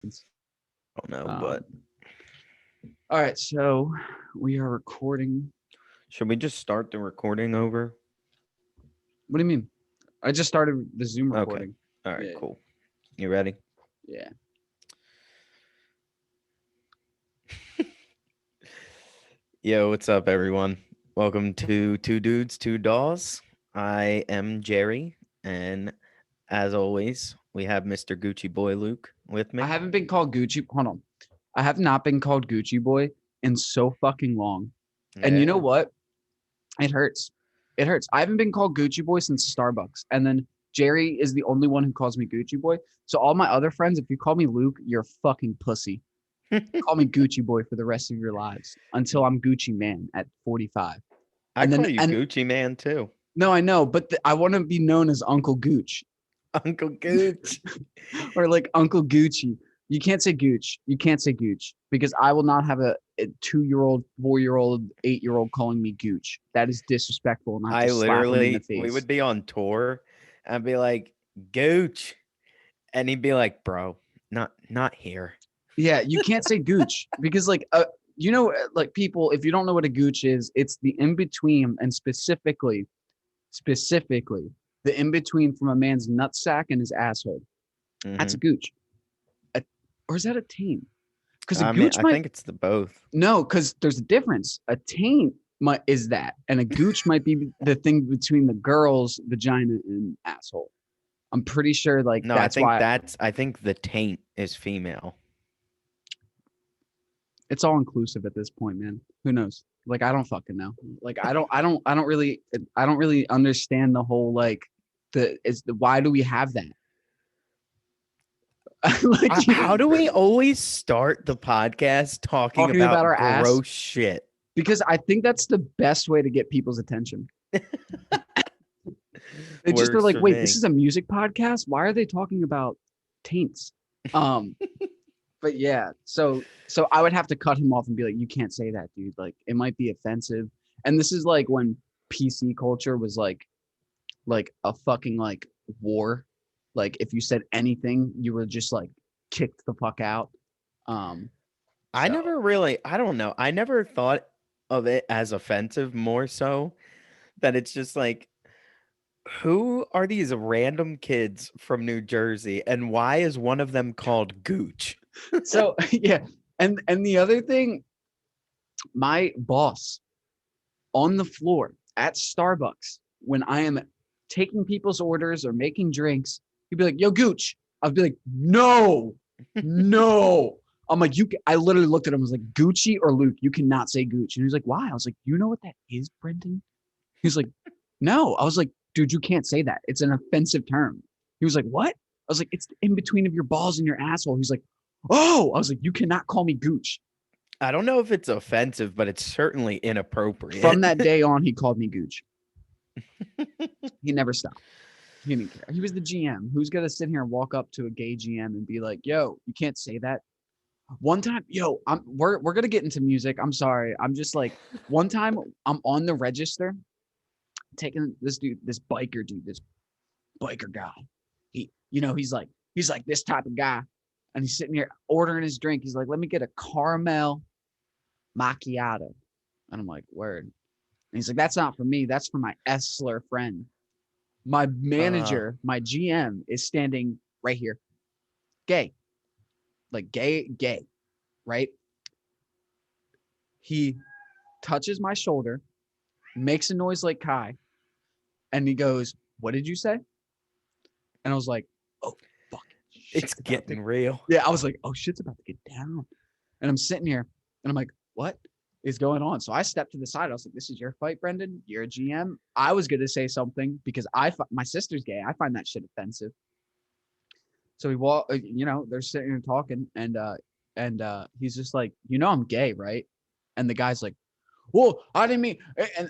happens. I don't know, Um, but all right, so we are recording. should we just start the recording over? What do you mean? I just started the Zoom Okay. recording. All right, Yeah, cool. You ready? yeah. Yo, what's up, everyone? Welcome to Two Dudes, Two Daws. I am Jerry, and as always, we have Mr. Gucci Boy Luke with I me. haven't been called Gucci. Hold on. I have not been called Gucci boy in so fucking long. And you know Yeah. what? It hurts. It hurts. I haven't been called Gucci boy since Starbucks. And then Jerry is the only one who calls me Gucci boy. So all my other friends, if you call me Luke, you're a fucking pussy. Call me Gucci boy for the rest of your lives until I'm Gucci man at 45. I And then call you and Gucci Man too. no, I know, but I want to be known as Uncle Gooch Uncle Gooch. or like Uncle Gucci. You can't say Gooch. You can't say Gooch because I will not have a 2-year-old, 4-year-old, 8-year-old calling me Gooch. That is disrespectful, and I have to slap him in the We face. would be on tour. I'd be like, Gooch. And he'd be like, bro, not here. Yeah, you can't say Gooch because like people, if you don't know what a Gooch is, it's the in between, and specifically the in between from a man's nutsack and his asshole. That's Hmm. a Gooch. A, or is that a taint? Because a I mean, Gooch I might think it's the both. no, because there's a difference. A taint might is that, and a Gooch might be the thing between the girl's vagina and asshole. I'm pretty sure like No, that's why I think the taint is female. it's all inclusive at this point, man. Who knows? Like I don't fucking know. Like I don't really understand the whole like the why do we have that? Like How do we always start the podcast talking talking about about our ass gross shit? because I think that's the best way to get people's attention. They just are Works like, for wait, this me. is a music podcast. Why are they talking about taints? Um, but yeah, so I would have to cut him off and be like, you can't say that, dude. Like it might be offensive. And this is like when PC culture was like a fucking like war. Like if you said anything, you were just like kicked the fuck out. Um, I so never really, I don't know. I never thought of it as offensive, more so that it's just like, who are these random kids from New Jersey and why is one of them called Gooch? so yeah. And the other thing, my boss on the floor at Starbucks when I am taking people's orders or making drinks, he'd be like, "Yo, Gooch." I'd be like, "No, no." I'm like, I literally looked at him. I was like, "Gucci or Luke? You cannot say Gooch." And he was like, "Why?" I was like, "You know what that is, Brendan?" He was like, "No." I was like, "Dude, you can't say that. It's an offensive term." He was like, "What?" I was like, "It's in between of your balls and your asshole." He's like, "Oh." I was like, "You cannot call me Gooch." I don't know if it's offensive, but it's certainly From inappropriate. that day on, he called me Gooch. He never stopped. He didn't care. He was the GM. Who's gonna sit here and walk up to a gay GM and be like, "Yo, you can't say that." One time, yo, we're gonna get into music. I'm sorry. I'm just like one time I'm on the register taking this dude, this biker guy. He's like this type of guy, and he's sitting here ordering his drink. He's like, "Let me get a caramel macchiato," and I'm like, "Word." And he's like, "That's not for me. That's for my Essler friend." My uh, manager, my GM, is standing right here, gay, like gay, right? He touches my shoulder, makes a noise like Kai, and he goes, "What did you say?" And I was like, "Oh, fuck, it's shit's about to." getting real. Yeah, I was like, "Oh, shit's about to get down." And I'm sitting here, and I'm like, "What is going on?" So I stepped to the side. I was like, "This is your fight, Brendan. You're a GM." I was gonna say something because my sister's gay. I find that shit offensive. So we walk, they're sitting and talking, and he's just like, I'm gay, right? And the guy's like, well, I didn't mean,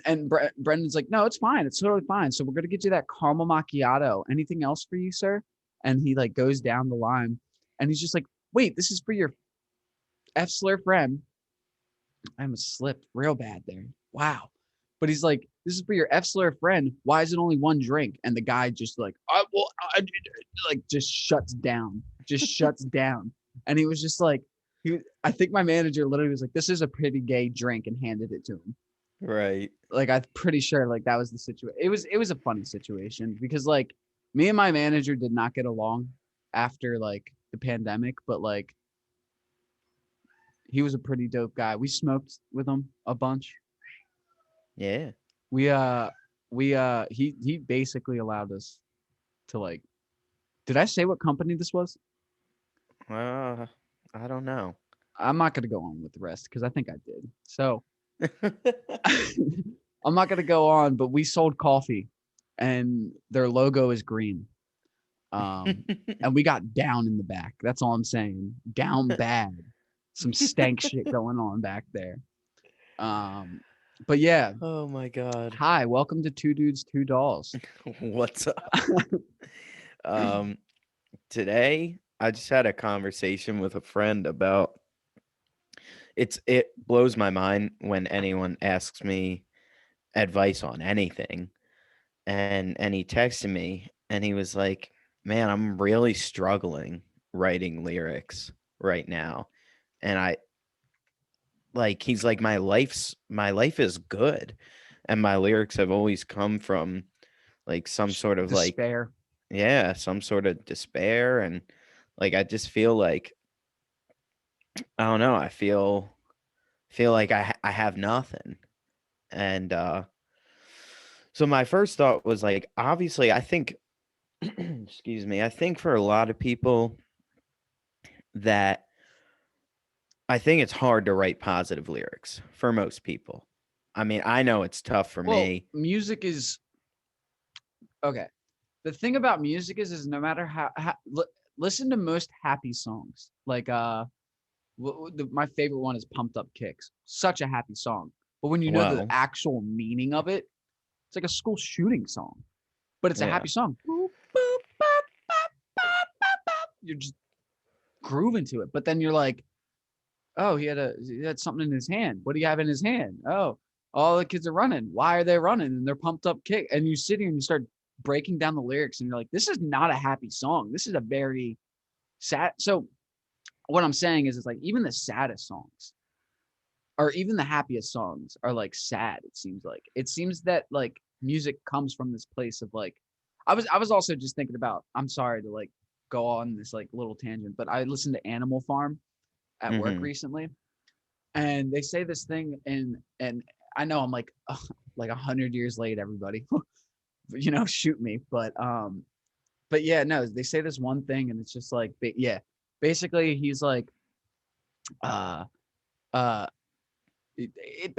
and Brendan's like, no, it's fine, it's totally fine. So we're gonna get you that caramel macchiato. Anything else for you, sir? And he like goes down the line, and he's just like, wait, this is for your F slur friend. I almost slipped real bad there. Wow. But he's like, this is for your F slur friend. Why is it only one drink? And the guy just like, like just shuts down, just shuts down. And he was just like, I think my manager literally was like, "This is a pretty gay drink," and handed it to him. Right. Like I'm pretty sure like that was the situation. It was a funny situation because like me and my manager did not get along after like the pandemic, but like he was a pretty dope guy. We smoked with him a bunch. Yeah. We he basically allowed us to like, did I say what company this was? Uh, I don't know. I'm not gonna go on with the rest because I think I did. So I'm not gonna go on, but we sold coffee and their logo is green. And we got down in the back. That's all I'm saying. Down bad. Some stank shit going on back there. Um, but yeah. Oh my God. Hi, welcome to Two Dudes, Two Dolls. What's up? Um, Today I just had a conversation with a friend about it blows my mind when anyone asks me advice on anything. And he texted me and he was like, "Man, I'm really struggling writing lyrics right now." And I like he's like my life is good and my lyrics have always come from like some sort of like Despair. yeah, some sort of despair and like I just feel like I don't know, I feel like I have nothing. And so my first thought was like obviously I think excuse me, I think for a lot of people that I think it's hard to write positive lyrics for most people. I mean, I know it's tough for Well, me. music is okay. The thing about music is no matter listen to most happy songs. Like my favorite one is Pumped Up Kicks. Such a happy song. But when you know the Well, actual meaning of it, it's like a school shooting song. But it's a yeah. happy song. Boop, boop, bop, bop, bop, bop, bop. You're just grooving to it. But then you're like, oh, he had something in his hand. What do you have in his hand? Oh, all the kids are running. Why are they running? And they're pumped up kick. And you sit here and you start breaking down the lyrics and you're like, this is not a happy song. This is a very sad. So what I'm saying is like even the saddest songs or even the happiest songs are like sad. It seems that like music comes from this place of like, I was also just thinking about, I'm sorry to like go on this like little tangent, but I listened to Animal Farm at work Mhm. recently, and they say this thing, and I know I'm like 100 years late, everybody, shoot me, but yeah, no, they say this one thing, and it's just like, yeah, basically, he's like, uh, uh, it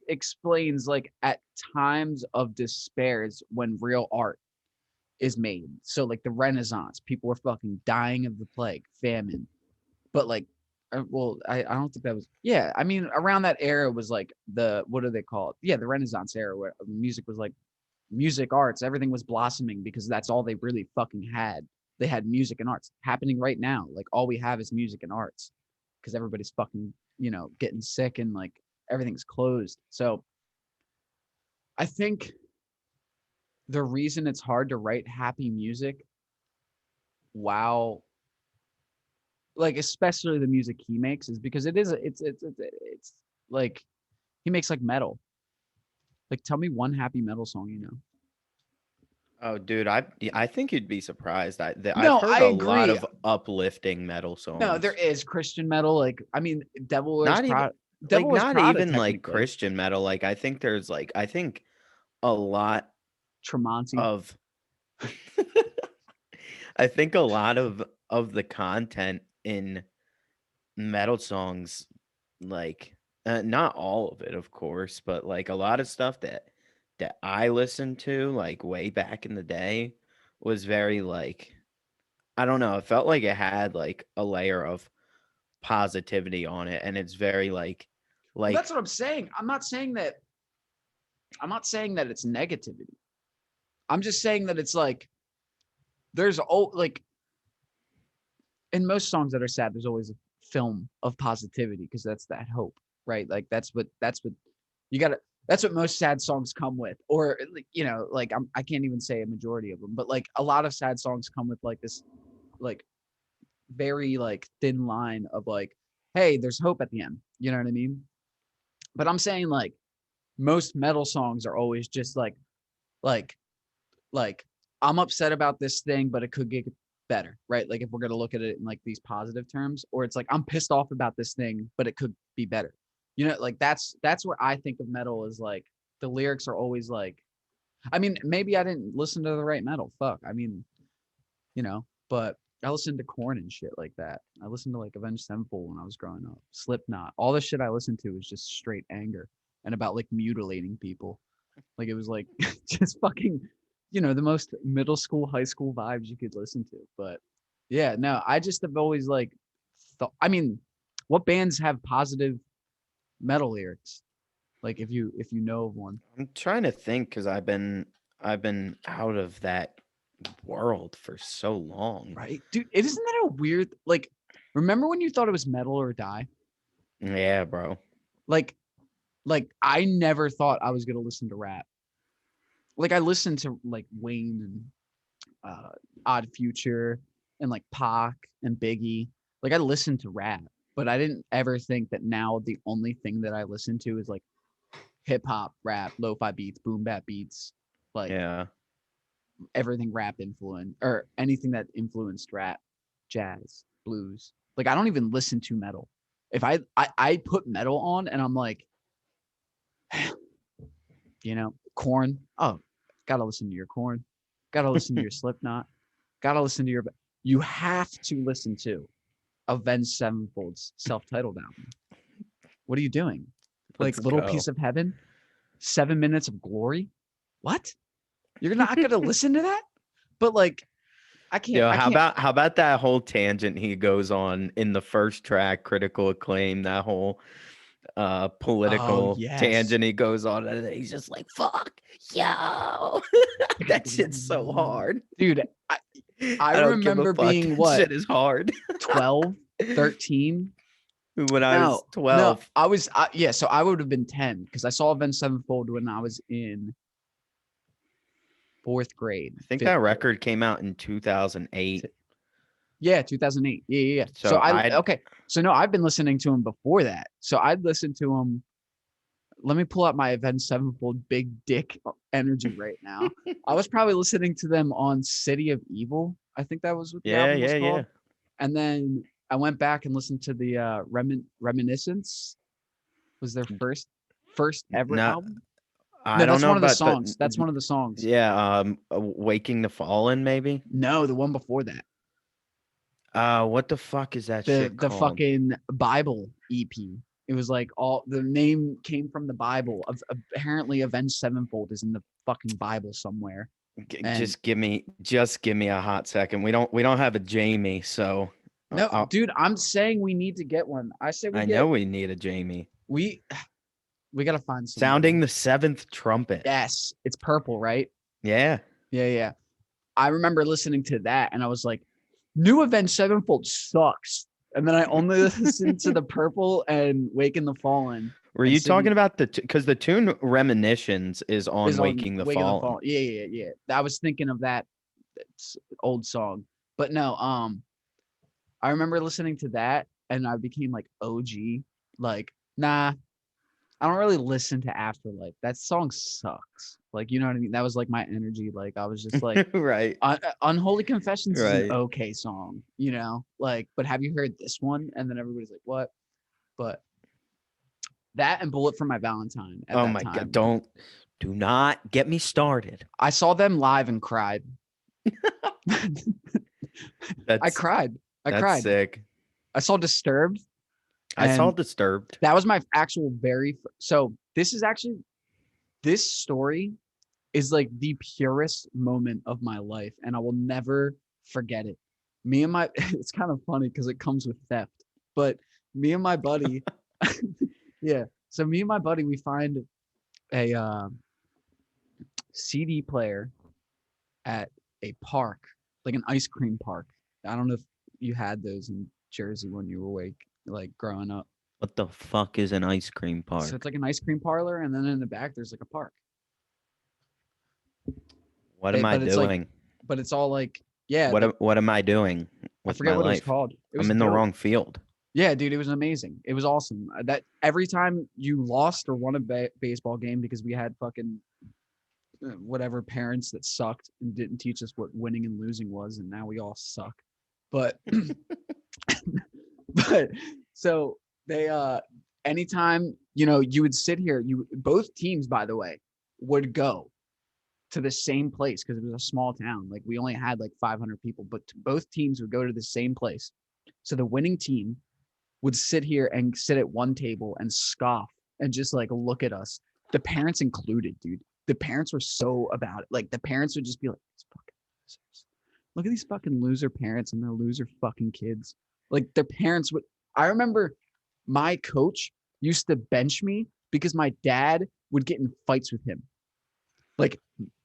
explains like at times of despair is when real art is made. So like the Renaissance, people were fucking dying of the plague, famine, but like well, I don't think that was, yeah, I mean around that era was like the, what do they call it, yeah, the Renaissance era where music was like music arts, everything was blossoming because that's all they really fucking had. They had music and arts happening right now, like all we have is music and arts because everybody's fucking getting sick and like everything's closed. So I think the reason it's hard to write happy music, wow, like especially the music he makes, is because it's like he makes like metal. Like, tell me one happy metal song you know. Oh, dude, I think you'd be surprised. I've No, heard I a lot agree. of uplifting metal No, there songs. is Christian metal. Like, I mean, Devil Wears Not even Prada. like Devil Wears not Prada, even like technically. Christian metal. Like I think a lot Tremonti. of I think a lot of the content in metal songs like not all of it of course, but like a lot of stuff that I listened to like way back in the day was very like I don't know, it felt like it had like a layer of positivity on it and it's very Well, that's like what I'm saying. I'm not saying that it's negativity. I'm just saying that it's like there's like in most songs that are sad, there's always a film of positivity because that's that hope, right? Like that's what you gotta. That's what most sad songs come with, or like I can't even say a majority of them, but like a lot of sad songs come with like this, like very like thin line of like, hey, there's hope at the end. You know what I mean? But I'm saying like most metal songs are always just like like I'm upset about this thing, but it could get better, right? Like if we're gonna look at it in like these positive terms, or it's like I'm pissed off about this thing, but it could be better. You know, like that's where I think of metal is like the lyrics are always like, I mean, maybe I didn't listen to the right metal. Fuck. I mean, but I listened to Korn and shit like that. I listened to like Avenged Sevenfold when I was growing up. Slipknot. All the shit I listened to was just straight anger and about like mutilating people. Like it was like just fucking, the most middle school, high school vibes you could listen to. But yeah, no, I just have always like thought. I mean, what bands have positive metal lyrics? Like if you know of one, I'm trying to think because I've been out of that world for so long. right, dude? Isn't that a weird like? Remember when you thought it was metal or die? Yeah, bro. Like, I never thought I was gonna listen to rap. Like I listened to like Wayne and Odd Future and like Pac and Biggie. Like I listened to rap, but I didn't ever think that now the only thing that I listen to is like hip hop, rap, lo-fi beats, boom bap beats, like Yeah. everything rap influence or anything that influenced rap, jazz, blues. Like I don't even listen to metal. If I put metal on and I'm like, Corn. Oh, gotta listen to your Corn. Gotta listen to your Slipknot. Gotta listen to your. You have to listen to Avenged Sevenfold's self-titled album. What are you doing? Like Let's Little go. Piece of Heaven, 7 Minutes of Glory. What? You're not gonna listen to that? But like, I can't. Yo, I how can't. about how about that whole tangent he goes on in the first track, Critical Acclaim, that whole Oh political yes, tangent he goes on, and he's just like, fuck, yo. That shit's so hard. dude. I I don't give a remember fuck. being That what shit is hard. 12, 13. When I was No, no, 12, I was yeah. So I would have been 10 because I saw Avenged Sevenfold when I was in fourth grade, I think fifth that grade. record came out in 2008. Yeah, 2008. Yeah, yeah, yeah. So So I okay. So no, I've been listening to him before that. So I'd listen to him. Let me pull up my Avenged Sevenfold Big Dick energy right now. I was probably listening to them on City of Evil. I think that was what the yeah, album was yeah, yeah. called. And then I went back and listened to the Reminiscence was their first ever No, album. I No, don't that's know one of the about songs. That's the one of the songs. yeah, Waking the Fallen maybe. No, the one before that. What the fuck is that The shit the called? fucking Bible EP. It was like all the name came from the Bible. Of apparently Avenged Sevenfold is in the fucking Bible somewhere. And Just give me a hot second. We don't have a Jamie, so no, dude, I'm saying we need to get one. I say we I get know we need a Jamie. we we gotta find Sounding somebody. the seventh trumpet. Yes, it's purple, right? Yeah. Yeah, yeah. I remember listening to that and I was like, New Avenged Sevenfold sucks. And then I only listened to the purple and Wake in the Fallen Were and you City talking about because the tune Reminiscence is is on on Waking the Wake in the Fallen? Fallen. Yeah, yeah, yeah. I was thinking of that old song. But no, I remember listening to that and I became like OG. Like, nah, I don't really listen to Afterlife. That song sucks. Like, you know what I mean? That was like my energy. Like, I was just like, Right. Unholy Confessions is an Right. okay song, like, but have you heard this one? And then everybody's like, what? But that and Bullet for My Valentine at Oh that my god, time. do not get me started. I saw them live and cried. I That's cried. I that's cried. sick. I saw Disturbed, I saw and Disturbed. that was my actual so this is actually this story is like the purest moment of my life, and I will never forget it. Me and my it's kind of funny because it comes with theft, but me and my buddy, yeah. So me and my buddy, we find a CD player at a park, like an ice cream park. I don't know if you had those in Jersey when you were like growing up. What the fuck is an ice cream So it's park? like an ice cream parlor, and then in the back there's like a park. What am I But it's like, doing? but it's all like, yeah, What like am I doing? I with forget my what it was life. called. It was I'm in the dope. wrong field. Yeah, dude, it was amazing. It was awesome. That every time you lost or won a baseball game because we had fucking whatever parents that sucked and didn't teach us what winning and losing was, and now we all suck. But but so they anytime you would sit here, you both teams, by the way, would go to the same place because it was a small town. Like we only had like 500 people, but both teams would go to the same place. So the winning team would sit here and sit at one table and scoff and just like look at us. The parents included, dude. The parents were so about it. Like the parents would just be like, "These fucking losers. Look at these fucking loser parents and their loser fucking kids." Like their parents would. I remember my coach used to bench me because my dad would get in fights with him.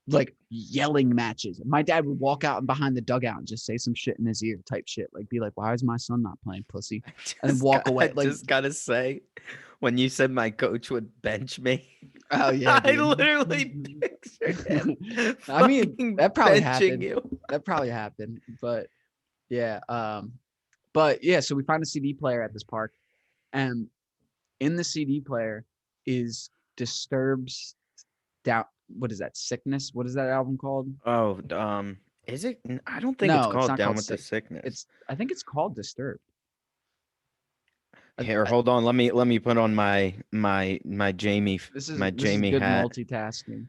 Like yelling matches. My dad would walk out and behind the dugout and just say some shit in his ear, type shit. Like be like, "Why is my son not playing, pussy?" And then walk I away. Like, just gotta say, when you said my coach would bench me, oh yeah, I dude. literally pictured him I mean, fucking that probably benching happened. you. That probably happened. But yeah, but yeah, so we find a CD player at this park, and in the CD player is Disturbed's down. What is that? Sickness? What is that album called? Oh, is it? I don't think it's No, it's called not Down called with the Sick. Sickness. I think it's called Disturbed. I, Here, I, hold on. Let me put on my Jamie my this is Jamie good hat. multitasking.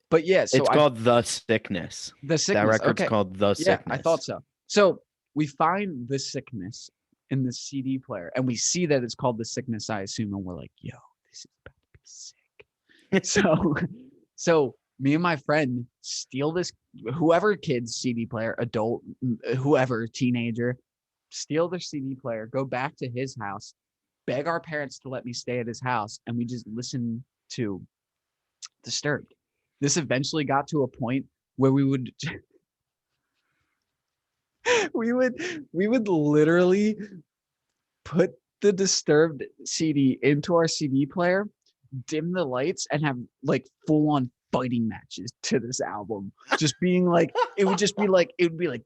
But yeah, so It's I called The Sickness. the That sickness. record's Okay. called The Yeah, I Sickness. thought so. So we find the sickness in the CD player, and we see that it's called the sickness, I assume, and we're like, "Yo, this is about to be sick." So so me and my friend steal this whoever kid's CD player, adult, whoever, teenager, steal their CD player, go back to his house, beg our parents to let me stay at his house, and we just listen to Disturbed. This eventually got to a point where we would we would literally put the Disturbed CD into our CD player, dim the lights, and have like full on fighting matches to this album. Just being like, it would be like,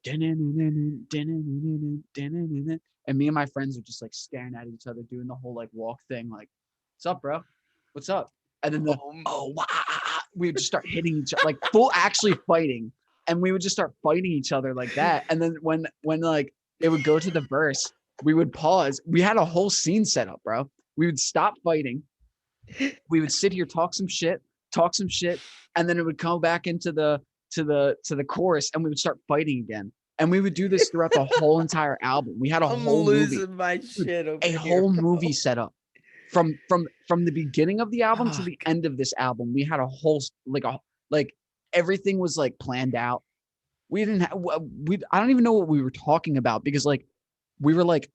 and me and my friends would just like staring at each other, doing the whole like walk thing, like, "What's up, bro? What's up?" And then we would just start hitting each other, like full actually fighting. And we would just start fighting each other like that. And then when like it would go to the verse, we would pause. We had a whole scene set up, bro. We would stop fighting. We would sit here, talk some shit, and then it would come back into the chorus, and we would start fighting again. And we would do this throughout the whole entire album. We had a I'm whole movie, losing my shit over a here, whole bro. movie set up from the beginning of the album to the Fuck. end of this album. We had a whole like everything was like planned out. We didn't have we I don't even know what we were talking about because like we were like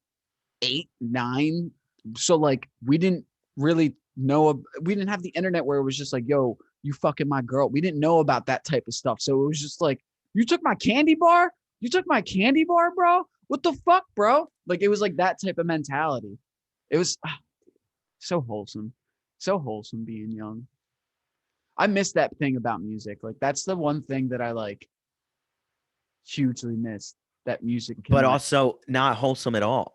8, 9, so like we didn't really know. We didn't have the internet where it was just like, "Yo, you fucking my girl." We didn't know about that type of stuff, so it was just like, "You took my candy bar? You took my candy bar, bro? What the fuck, bro?" Like it was like that type of mentality. It was so wholesome being young. I miss that thing about music. Like that's the one thing that I like hugely miss, that music can But like, also not wholesome at all.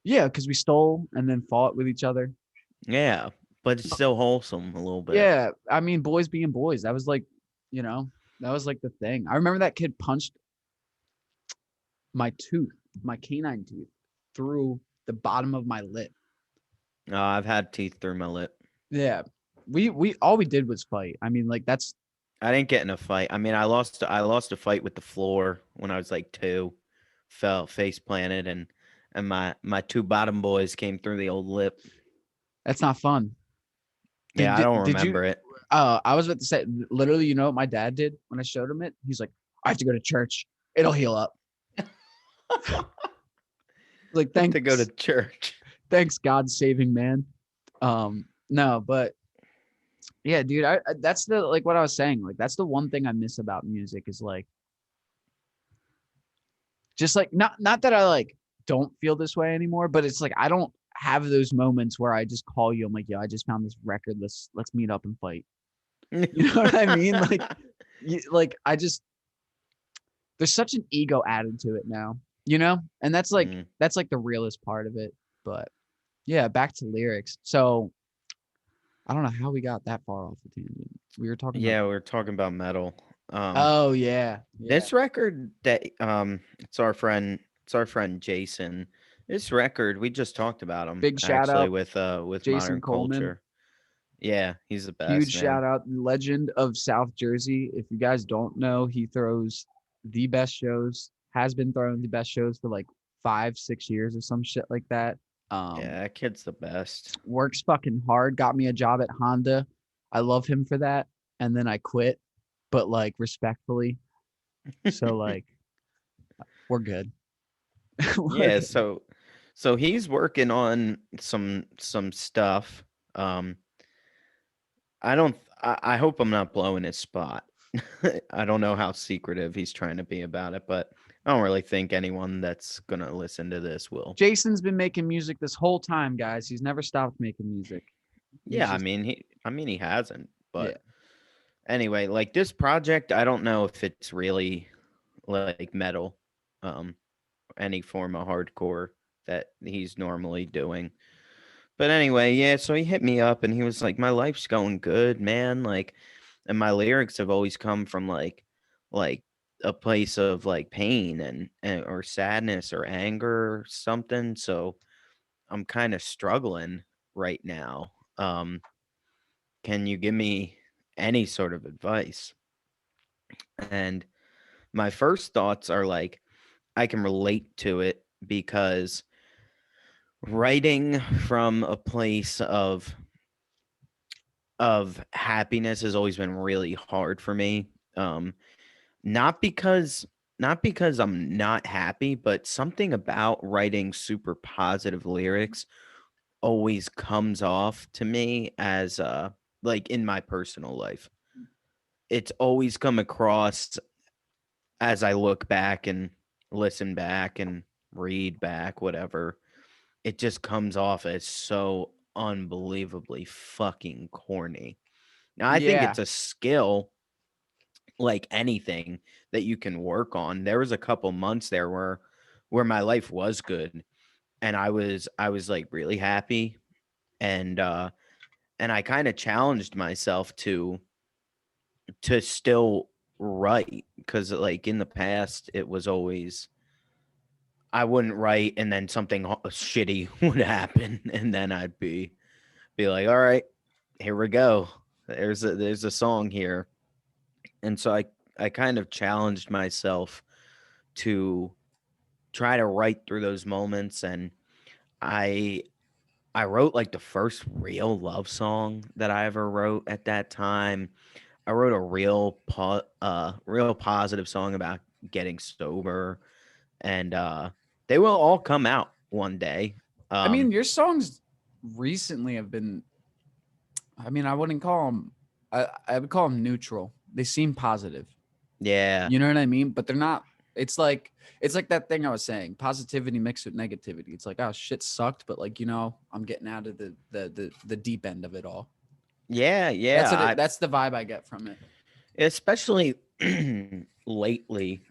yeah, because we stole and then fought with each other. Yeah, but it's still wholesome a little bit. Yeah, I mean, boys being boys. That was like, you know, that was like the thing. I remember that kid punched my tooth, my canine tooth, through the bottom of my lip. I've had teeth through my lip. Yeah, we all we did was fight. I mean, like that's I didn't get in a fight. I mean, I lost a fight with the floor when I was like 2. Fell face planted, and my two bottom boys came through the old lip. that's not fun. Yeah, I don't Did you? remember it. I was about to say, literally, you know what my dad did when I showed him it? He's like, "I have to go to church. It'll heal up." Like, To go to church. thanks, God saving man. No, but yeah, dude, that's the like what I was saying. Like, that's the one thing I miss about music is like, just like not that I like don't feel this way anymore, but it's like I don't have those moments where I just call you. I'm like, "Yo, I just found this record. Let's meet up and fight." You know what I mean? Like, like I just there's such an ego added to it now. And Mm. that's like the realest part of it. But yeah, back to lyrics. So I don't know how we got that far off the tangent. We were talking about. Yeah, we're talking about metal. Um, Oh yeah, yeah. this record that it's our friend Jason. This record we just talked about him Big shout actually out, with Jason modern Coleman. culture. Yeah, he's the Huge best, man. shout out, legend of South Jersey. If you guys don't know, he throws the best shows. Has been throwing the best shows for like 5, 6 years or some shit like that. Yeah, that kid's the best. Works fucking hard. Got me a job at Honda. I love him for that. And then I quit, but like respectfully. So like we're good. We're Yeah, good. so he's working on some stuff. Um, I hope I'm not blowing his spot. I don't know how secretive he's trying to be about it, but I don't really think anyone that's gonna listen to this will. Jason's been making music this whole time, guys. He's never stopped making music. He's Yeah, just I mean he hasn't, yeah. but anyway, like this project, I don't know if it's really like metal, um, any form of hardcore that he's normally doing. But anyway, yeah, so he hit me up and he was like, "My life's going good, man." Like, and my lyrics have always come from like a place of like pain and or sadness or anger or something. So I'm kind of struggling right now. Can you give me any sort of advice? And my first thoughts are like, I can relate to it because writing from a place of happiness has always been really hard for me. Not because not because I'm not happy, but something about writing super positive lyrics always comes off to me as like in my personal life. It's always come across as I look back and listen back and read back, whatever. It just comes off as so unbelievably fucking corny. Now, I think Yeah. it's a skill like anything that you can work on. There was a couple months there where my life was good and I was like really happy and and I kind of challenged myself to still write cuz like in the past it was always I wouldn't write and then something shitty would happen and then I'd be like, "All right, here we go. There's a song here." And so I kind of challenged myself to try to write through those moments and I I wrote like the first real love song that I ever wrote at that time. I wrote a real positive song about getting sober and they will all come out one day. I Um mean, your songs recently have been. I mean, I wouldn't call them. I would call them neutral. They seem positive. yeah. You know what I mean? But they're not. It's like that thing I was saying. Positivity mixed with negativity. It's like, oh shit sucked, but like I'm getting out of the deep end of it all. Yeah, yeah. That's the vibe I get from it. Especially lately,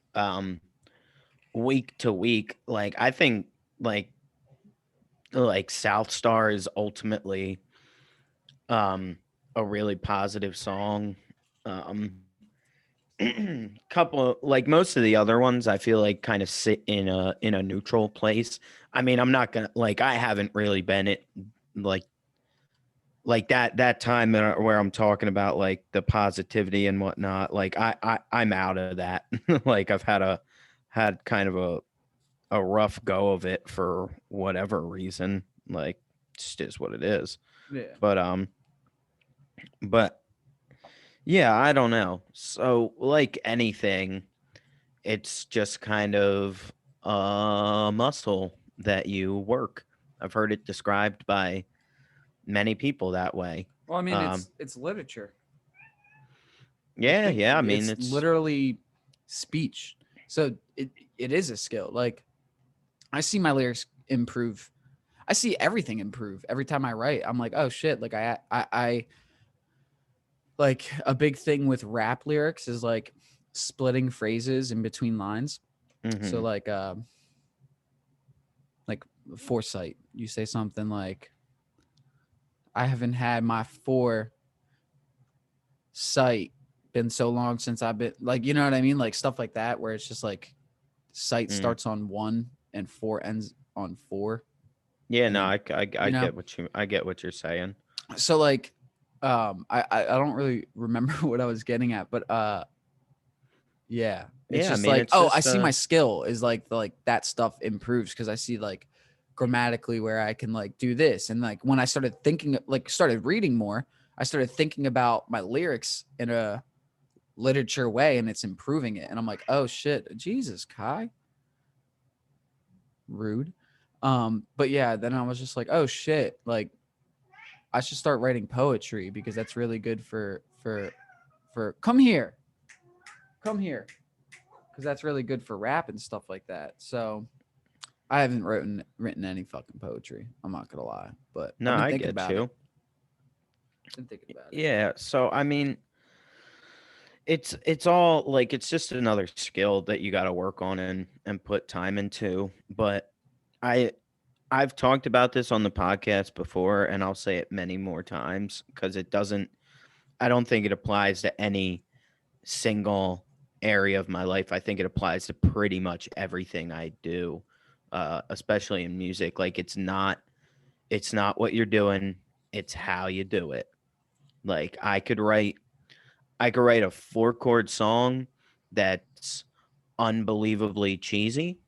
week to week, like I think like like South Star is ultimately um a really positive song. Um couple like most of the other ones I feel like kind of sit in a neutral place. I mean, I'm not gonna like I haven't really been it like that time where I'm talking about like the positivity and whatnot. Like I'm out of that. Like I've had kind of a rough go of it for whatever reason. Like it just is what it is. Yeah. But but yeah, I don't know. So like anything, it's just kind of a muscle that you work. I've heard it described by many people that way. Well, I mean, Um, it's literature. yeah, yeah. I mean, It's literally speech. So it is a skill. Like I see my lyrics improve. I see everything improve every time I write. I'm like, oh shit! Like I like a big thing with rap lyrics is like splitting phrases in between lines. So hmm like foresight. You say something like, I haven't had my foresight been so long since I've been like, you know what I mean? Like stuff like that, where it's just like sight Mm. starts on one and four ends on four. Yeah, And no, then, I you know, get I get what you're saying. so like, I don't really remember what I was getting at, but yeah, it's Yeah, I just mean, like, it's oh, I just see my skill is like that stuff improves because I see like grammatically where I can like do this. And like when I started thinking, like started reading more, I started thinking about my lyrics in a literature way and it's improving it. And I'm like, oh shit, Jesus, Kai, rude. But yeah, then I was just like, oh shit, like I should start writing poetry because that's really good for come here, because that's really good for rap and stuff like that. So I haven't written any fucking poetry. I'm not gonna lie, but no, I've been I thinking get about it. you. Been thinking about it. Yeah, so I mean, it's all like it's just another skill that you got to work on and put time into. But I I've talked about this on the podcast before, and I'll say it many more times because it doesn't. I don't think it applies to any single area of my life. I think it applies to pretty much everything I do, especially in music. Like it's not what you're doing, it's how you do it. Like I could write a 4 chord song that's unbelievably cheesy,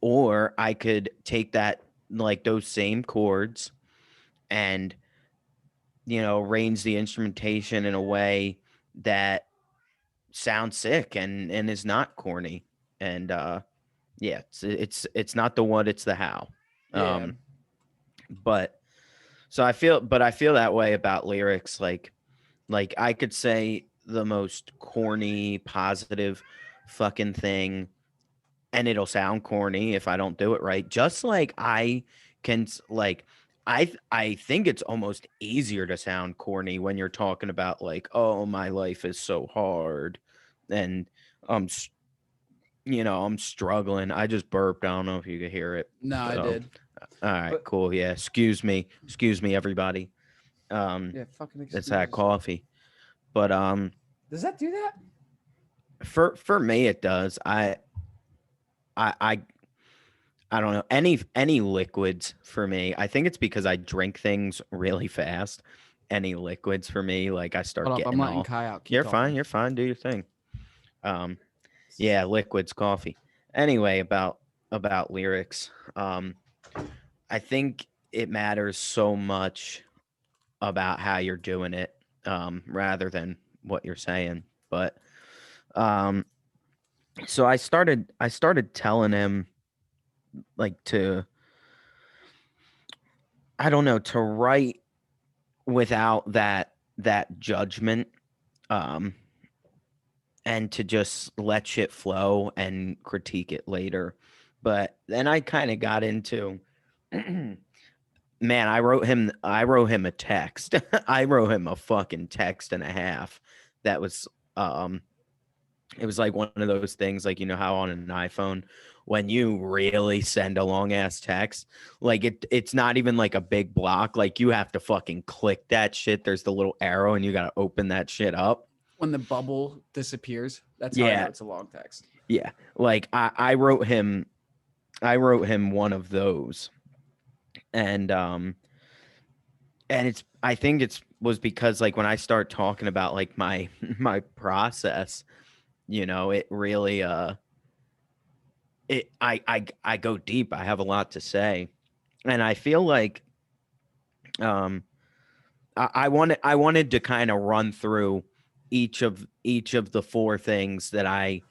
or I could take that like those same chords and arrange the instrumentation in a way that sounds sick and is not corny. And yeah, it's not the what, it's the how. Yeah, Um but I feel that way about lyrics. Like I could say the most corny positive fucking thing and it'll sound corny if I don't do it right. Just like like I think it's almost easier to sound corny when you're talking about like, oh, my life is so hard and I'm s- I'm struggling. I just burped. I don't know if you could hear it. no, I So, did, all right, but cool. Yeah, excuse me, everybody. Um, yeah, fucking that's that excuses. coffee. But Does that do that? for me, it does. I I I don't know any liquids for me. I think it's because I drink things really fast. Any liquids for me, like I Hold start up, I'm getting letting all. Kai out. Keep You're talking. fine. You're fine. Do your thing. Um, yeah, liquids, coffee. Anyway, about lyrics. I think it matters so much about how you're doing it, rather than what you're saying. But um, so I started telling him like to I don't know to write without that judgment, um and to just let shit flow and critique it later. But then I kind of got into man, I wrote him a text. I wrote him a fucking text and a half that was um it was like one of those things, like how on an iPhone when you really send a long ass text, like it's not even like a big block, like you have to fucking click that shit. There's the little arrow and you got to open that shit up. When the bubble disappears, that's how I know Yeah, it's a long text. yeah. Like I wrote him one of those, and it's I think it's was because like when I start talking about like my my process, it really I go deep. I have a lot to say, and I feel like um I wanted to kind of run through each of the 4 things that I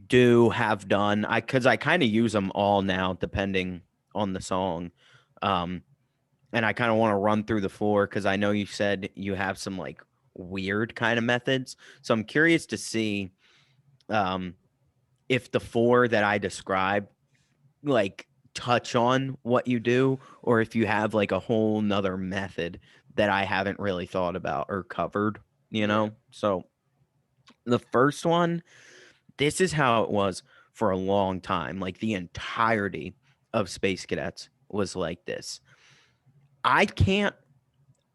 do have done. I Because I kind of use them all now depending on the song. Um and I kind of want to run through the 4 because I know you said you have some like weird kind of methods. So I'm curious to see um if the 4 that I described like touch on what you do, or if you have like a whole nother method that I haven't really thought about or covered, Yeah. So the first one, this is how it was for a long time, like the entirety of Space Cadets was like this. I can't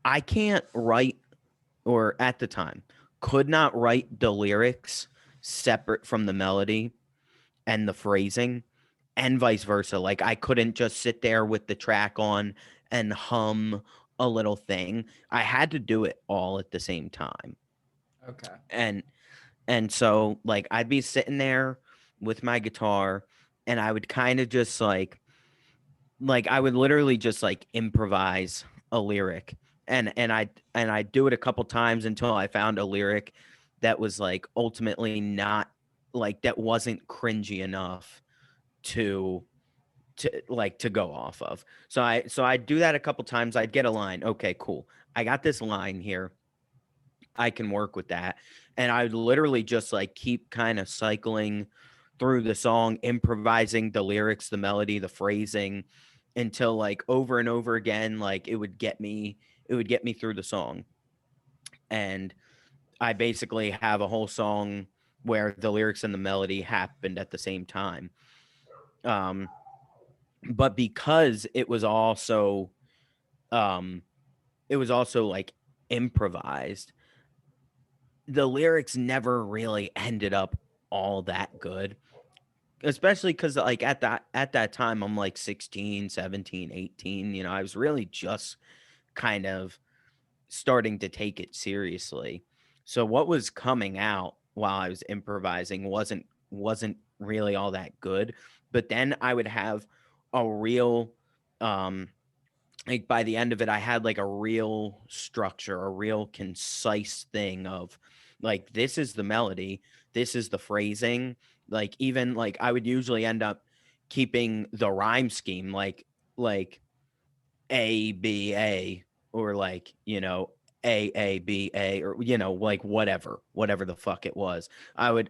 I can't write, or at the time could not write the lyrics separate from the melody and the phrasing, and vice versa. Like I couldn't just sit there with the track on and hum a little thing. I had to do it all at the same time. Okay. And so like I'd be sitting there with my guitar, and I would kind of just like I would literally just like improvise a lyric, and I do it a couple times until I found a lyric that was like ultimately not like that wasn't cringy enough to to go off of. So I'd do that a couple times. I'd get a line. Okay, cool. I got this line here. I can work with that. And I would literally just like keep kind of cycling through the song, improvising the lyrics, the melody, the phrasing until like over and over again, like it would get me through the song. And I basically have a whole song where the lyrics and the melody happened at the same time. Um, but because um, it was also like improvised, the lyrics never really ended up all that good, especially because like at that time I'm like 16, 17, 18. I was really just kind of starting to take it seriously. So what was coming out while I was improvising wasn't really all that good. But then I would have a real um like by the end of it, I had like a real structure, a real concise thing of like, this is the melody, this is the phrasing. Like, even like I would usually end up keeping the rhyme scheme, like A B A, or like, A B A, or like whatever the fuck it was. I would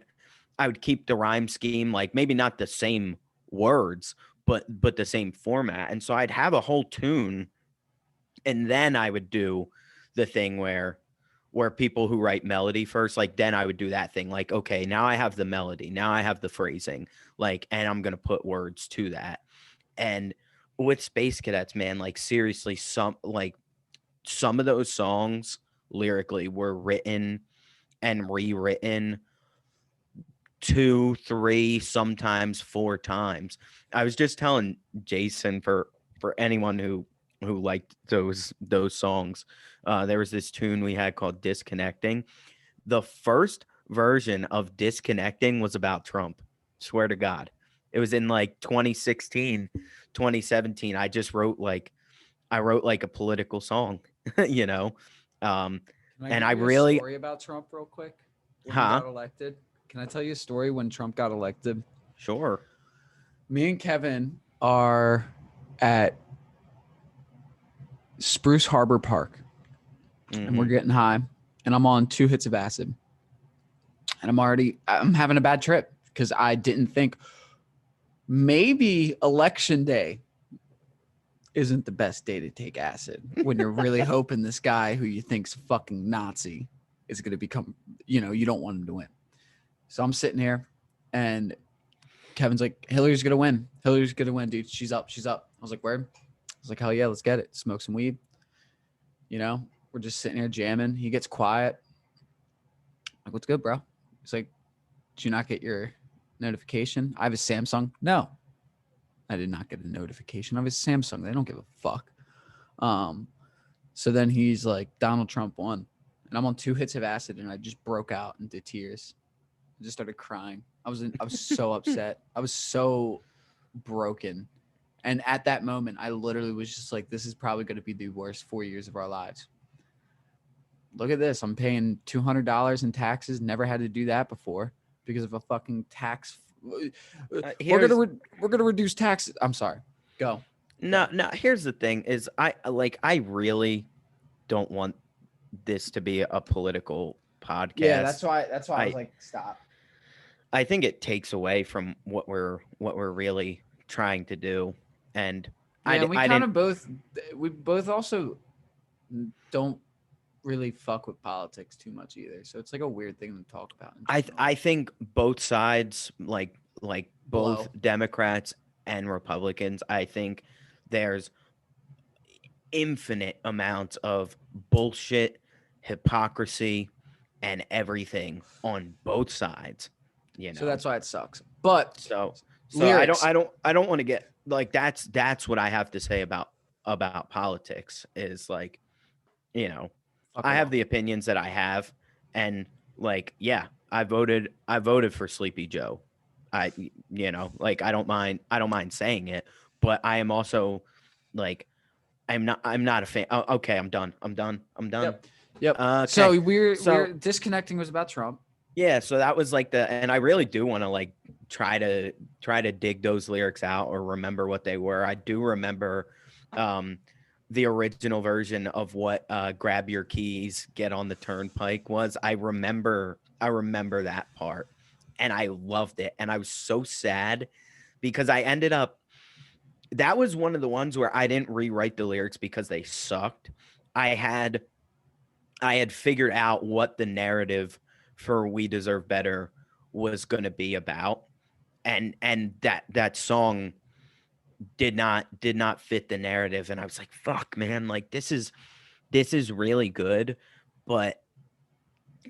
keep the rhyme scheme, like maybe not the same words, but the same format. And so I'd have a whole tune, and then I would do the thing where people who write melody first, like then I would do that thing, like, okay, now I have the melody, now I have the phrasing, like, and I'm gonna put words to that. And with Space Cadets, man, like seriously, some of those songs lyrically were written and rewritten two, three, sometimes four times. I was just telling Jason, for anyone who liked those songs, there was this tune we had called "Disconnecting." The first version of "Disconnecting" was about Trump. Swear to God, it was in like 2016, 2017. I wrote like a political song, you know, um, Can I and give I you a really, story about Trump real quick? When he huh? got elected? Can I tell you a story when Trump got elected? Sure. Me and Kevin are at Spruce Harbor Park and we're Mm-hmm. getting high and I'm on 2 hits of acid and I'm having a bad trip because I didn't think maybe election day isn't the best day to take acid when you're really hoping this guy who you think's fucking Nazi is going to become, you don't want him to win. So I'm sitting here and Kevin's like, Hillary's going to win. Hillary's going to win, dude. She's up. She's up. I was like, where? I was like, hell yeah, let's get it. Smoke some weed. We're just sitting here jamming. He gets quiet. I'm like, what's good, bro? He's like, did you not get your notification? I have a Samsung. No, I did not get a notification. I have a Samsung. They don't give a fuck. Um, so then he's like, Donald Trump won. And I'm on 2 hits of acid and I just broke out into tears. I just started crying. I was so upset. I was so broken. And at that moment, I literally was just like, this is probably going to be the worst 4 years of our lives. Look at this. I'm paying $200 in taxes. Never had to do that before because of a fucking tax. Here's We're gonna reduce taxes. I'm sorry. Go. No, Go. no, here's the thing is I really don't want this to be a political Yeah, podcast. that's why I was I like, stop. I think it takes away from what we're really trying to do. And Yeah, and I didn't we both also don't really fuck with politics too much either. So it's like a weird thing to talk about in general. I think both sides, like both Blow. Democrats and Republicans. I think there's infinite amounts of bullshit, hypocrisy, and everything on both sides, you So know. that's why it sucks. But So lyrics. I don't want to get like that's what I have to say about politics is like, you know, Fuck I it have all. the opinions that I have, and like, yeah, I voted for Sleepy Joe. I like I don't mind saying it, but I am also like I'm not a fan. Oh, okay, I'm done. I'm done. Yep. Yep. Okay. So we're So disconnecting was about Trump. yeah, so that was like and I really do want to like try to dig those lyrics out or remember what they were. I do remember um the original version of what grab your keys, get on the turnpike was. I remember that part and I loved it and I was so sad because I ended up that was one of the ones where I didn't rewrite the lyrics because they sucked. I had I had figured out what the narrative for We Deserve Better was going to be about, and that song did not fit the narrative, and I was like, fuck, man, like this is really good, but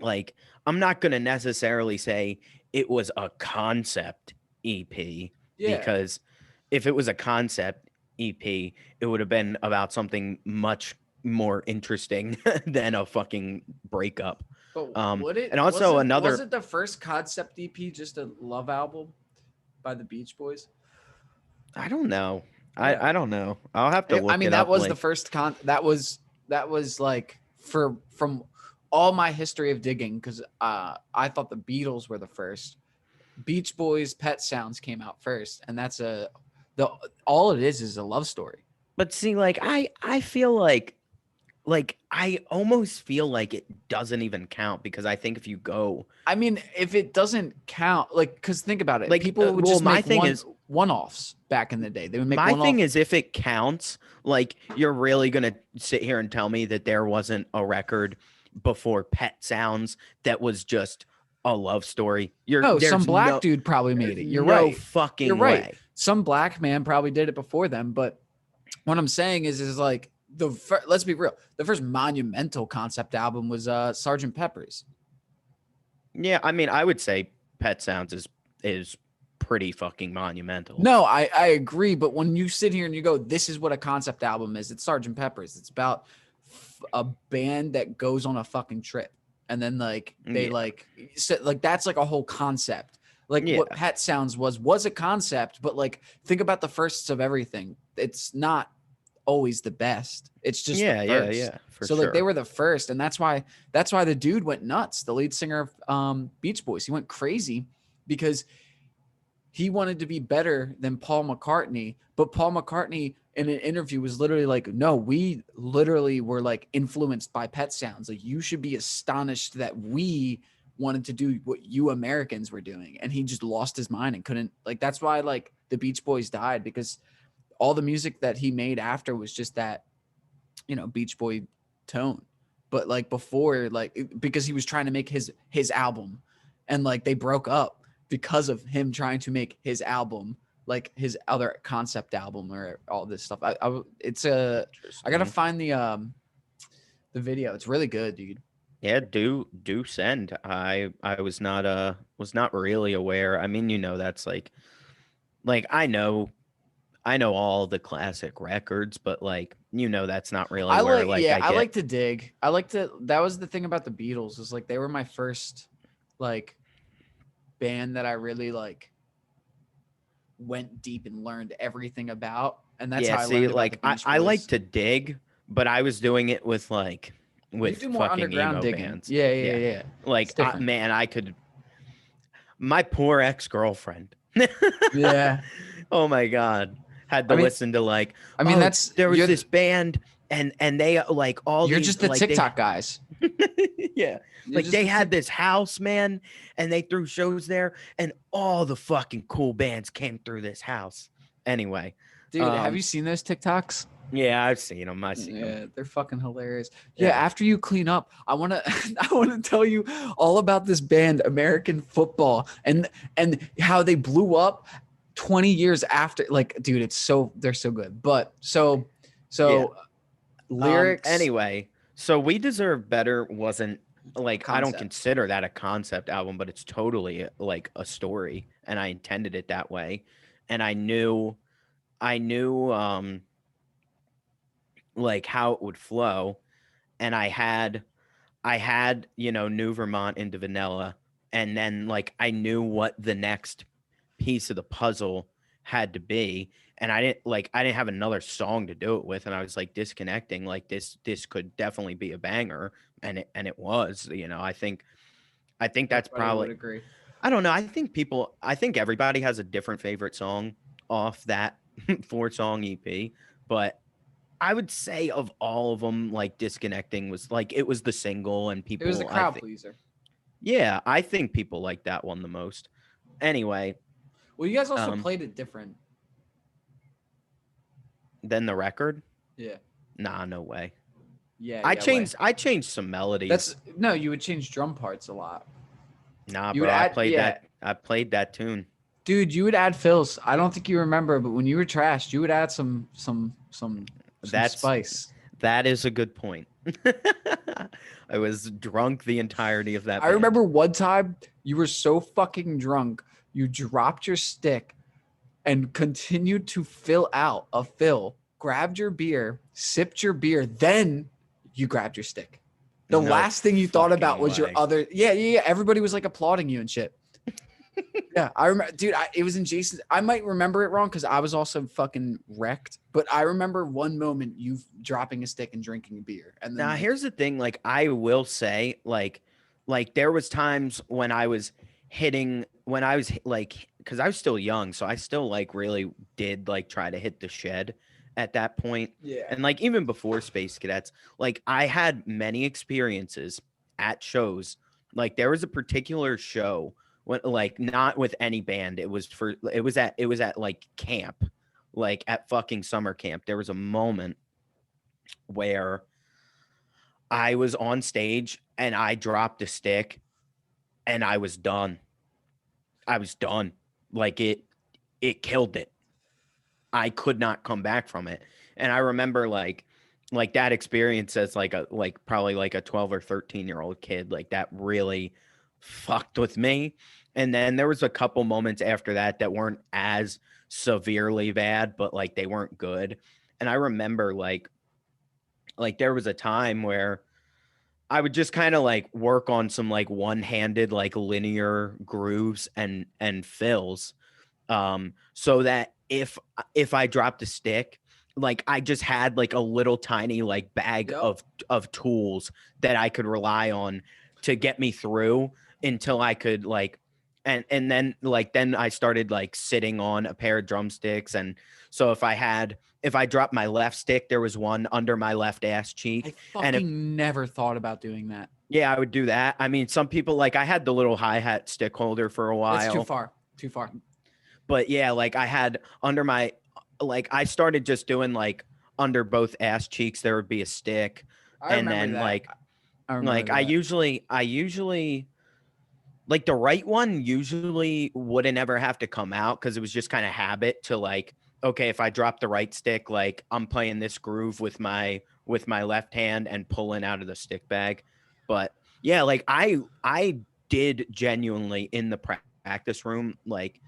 like I'm not going to necessarily say it was a concept EP Yeah. because if it was a concept EP, it would have been about something much more interesting than a fucking breakup. But would And it also was another, it the first concept EP just a love album by the Beach Boys? I don't know. Yeah. I don't know. I'll have to I look mean, it that up. was the Like, first that was like from all my history of digging because I thought the Beatles were the first. Beach Boys, Pet Sounds came out first, and that's the all it is a love story. but see, like I feel like I almost feel like it doesn't even count because I think if you go I mean, if it doesn't count, like, because think about it, like, people would well, just my make thing is one offs back in the day. They would make my one thing off. is if it counts, like you're really gonna sit here and tell me that there wasn't a record before Pet Sounds that was just a love story. No, some black dude probably made There's it. You're no right. You're fucking right. way. Some black man probably did it before them, but what I'm saying is like let's be real. The first monumental concept album was Sergeant Pepper's. Yeah, I mean, I would say Pet Sounds is pretty fucking monumental. No, I agree, but when you sit here and you go, this is what a concept album is. It's Sergeant Pepper's. It's about a band that goes on a fucking trip, and then like they Yeah, like that's like a whole concept. Like yeah, what Pet Sounds was a concept, but like think about the firsts of everything. It's not always the best. It's just the first. yeah, for So like they sure. were the first, and that's why the dude went nuts. The lead singer of Beach Boys, he went crazy because he wanted to be better than Paul McCartney, but Paul McCartney in an interview was literally like, no, we literally were like influenced by Pet Sounds. Like you should be astonished that we wanted to do what you Americans were doing. And he just lost his mind and couldn't like, that's why like the Beach Boys died because all the music that he made after was just that, Beach Boy tone. But like before, like, because he was trying to make his album and like they broke up because of him trying to make his album, like his other concept album or all this stuff. I gotta Interesting. find the video. It's really good, dude. Yeah, do send. I was not really aware. I mean, that's like I know all the classic records, but like that's not really where like I I get. like to dig. That was the thing about the Beatles is like they were my first like band that I really like went deep and learned everything about. And that's Yeah, how I see, learned about the like Beach I like Boys. to dig, but I was doing it You with do more fucking underground emo digging. bands. Yeah, yeah, Yeah. yeah. It's Like different. man, I could my poor ex-girlfriend. Yeah. Oh my god. Had I to mean, listen to like, I mean oh, that's there was this band and they like all you're these just the like they TikTok guys. yeah. You're Like just they the had tick this house, man, and they threw shows there and all the fucking cool bands came through this house. Anyway, dude. Have you seen those TikToks? yeah, I've seen them. I've seen them. Yeah, they're fucking hilarious. Yeah, Yeah. after you clean up, I want to I want to tell you all about this band American Football and how they blew up 20 years after, like, dude, they're so good. But so Yeah. lyrics Anyway, so We Deserve Better wasn't like I don't concept. consider that a concept album, but it's totally like a story, and I intended it that way. And I knew like how it would flow, and I had New Vermont into Vanilla, and then like I knew what the next piece of the puzzle had to be, and I didn't have another song to do it with, and I was like disconnecting, like this could definitely be a banger, and it was. I think that's Everybody probably. would agree. I don't know. I think everybody has a different favorite song off that 4-song EP, but I would say of all of them, like Disconnecting was like it was the single, and It was the people, I crowd think, pleaser. yeah, I think people like that one the most. Anyway, Well, you guys also um, played it different. then the record, Yeah. nah, no way. Yeah, I yeah, way. changed, I changed some melodies. That's no, you would change drum parts a lot. Nah, You would bro, add, yeah, I played that tune. dude, you would add fills. I don't think you remember, but when you were trashed, you would add some That's spice. that is a good point. I was drunk the entirety of that I band. remember one time you were so fucking drunk, you dropped your stick and continued to fill out a fill, grabbed your beer, sipped your beer, then you grabbed your stick. The No last thing you thought about fucking was your way. other. Yeah, yeah, yeah. Everybody was like applauding you and shit. Yeah, I remember, dude. It was in Jason's. I might remember it wrong because I was also fucking wrecked. But I remember one moment you dropping a stick and drinking a beer, and then Now, like, here's the thing, like I will say, like there was times when I was like, because I was still young, so I still like really did like try to hit the shed at that point. yeah, And like even before Space Cadets, like I had many experiences at shows. Like there was a particular show when, like, not with any band, it was at like camp, like at fucking summer camp. There was a moment where I was on stage and I dropped a stick and I was done. I was done. Like it killed it. I could not come back from it. And I remember like that experience as like probably like a 12 or 13-year-old kid, like that really fucked with me. And then there was a couple moments after that that weren't as severely bad, but like they weren't good. And I remember like there was a time where I would just kind of like work on some like one-handed like linear grooves and fills, so that if I dropped a stick, like I just had like a little tiny like bag yep. of tools that I could rely on to get me through until I could like and then I started like sitting on a pair of drumsticks. And so if I dropped my left stick, there was one under my left ass I cheek. And if fucking never thought about doing that. yeah, I would do that. I mean, some people, like, I had the little hi-hat stick holder for a That's too while, far. Too far. but yeah, like I had under my like I started just doing like under both ass cheeks there would be a stick. I And remember then that. like I remember like I that. usually I usually like the right one usually wouldn't ever have to come out because it was just kind of habit to like, okay, if I drop the right stick, like I'm playing this groove with my left hand and pulling out of the stick bag. But yeah, like I did genuinely in the practice room, like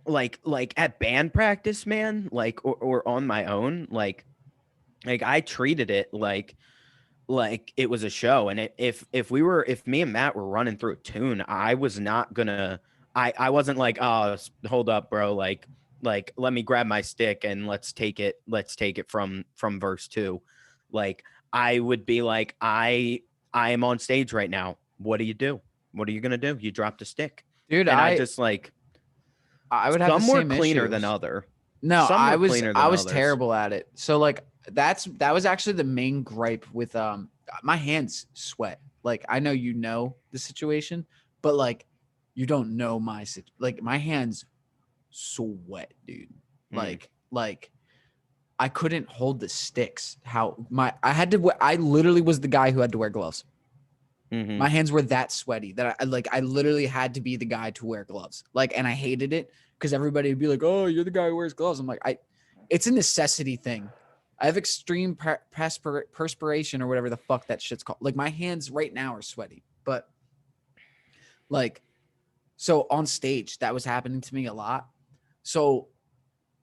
at band practice, man, like or on my own, like I treated it like it was a show. And if me and Matt were running through a tune, I was not gonna I wasn't like, oh, hold up, bro, like let me grab my stick and let's take it from verse 2. Like I would be like, I am on stage right now. What do you do? What are you gonna do? You dropped a stick. Dude, And I I just like I would have the some were same cleaner than issues. other. No, Some were cleaner I than was others. terrible at it. So like that was actually the main gripe with my hands sweat. Like I know you know the situation, but like you don't know like my hands sweat, dude. Mm, Like I couldn't hold the sticks. I literally was the guy who had to wear gloves. hmm My hands were that sweaty that I literally had to be the guy to wear gloves. Like, and I hated it because everybody would be like, "Oh, you're the guy who wears gloves." I'm like, it's a necessity thing. I have extreme perspiration or whatever the fuck that shit's called. Like my hands right now are sweaty, but like, so on stage that was happening to me a lot. So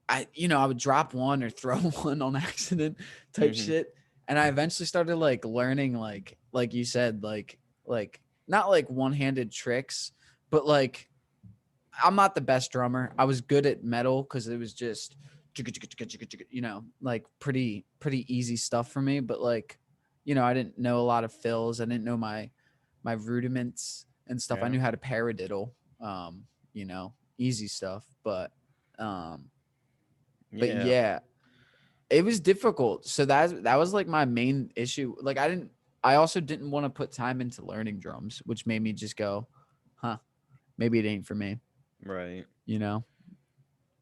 I would drop one or throw one on accident type Mm-hmm. shit. And I eventually started like learning, like you said, like not like one-handed tricks, but like I'm not the best drummer. I was good at metal because it was just, like pretty easy stuff for me. But like, I didn't know a lot of fills. I didn't know my rudiments and stuff. I Yeah. knew how to paradiddle, easy stuff. But Yeah. yeah, it was difficult. So that was like my main issue. Like I also didn't want to put time into learning drums, which made me just go, huh, maybe it ain't for me, Right. you know?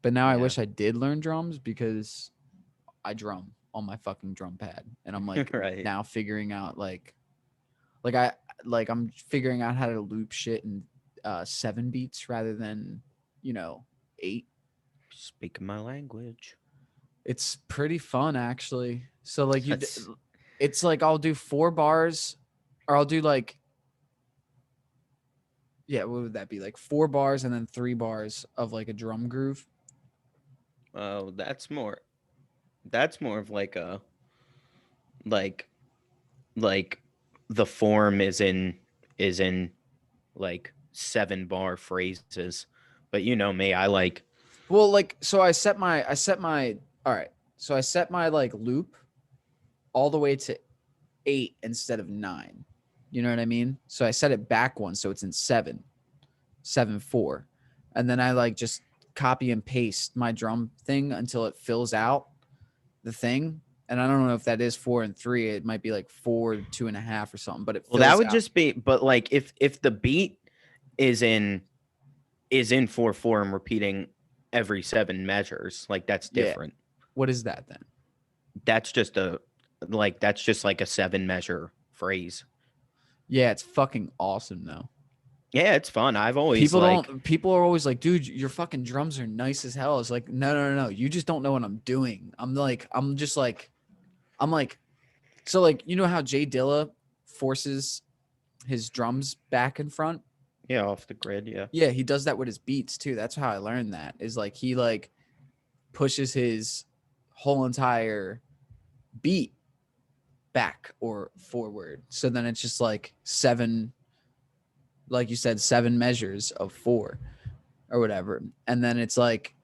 But now I Yeah. wish I did learn drums because I drum on my fucking drum pad. And I'm like Right. now figuring out like I I'm figuring out how to loop shit in 7 beats rather than, 8. Speaking my language. It's pretty fun actually. So like That's it's like I'll do 4 bars, or I'll do like, yeah, what would that be? Like 4 bars and then 3 bars of like a drum groove. oh, that's more of like like the form is in like 7 bar phrases. But you know me, I like Well, like so I set my all right. So I set my like loop all the way to 8 instead of 9. You know what I mean? So I set it back one so it's in 7, 7/4. And then I like just copy and paste my drum thing until it fills out the thing. And I don't know if that is 4 and 3. It might be like 4 2.5 or something, but it well that fills would out. just be but like if the beat is in 4/4 and repeating every 7 measures, like that's Yeah. different. What is that then? That's just that's just like a 7 measure phrase. Yeah, it's fucking awesome though. Yeah, it's fun. I've always People like don't people are always like, dude, your fucking drums are nice as hell. It's like, no. You just don't know what I'm doing. I'm like, so like, you know how Jay Dilla forces his drums back and front? yeah, off the grid, yeah. Yeah, he does that with his beats too. That's how I learned that. Is like he like pushes his whole entire beat back or forward. So then it's just like 7, like you said, 7 measures of 4 or whatever. And then it's like,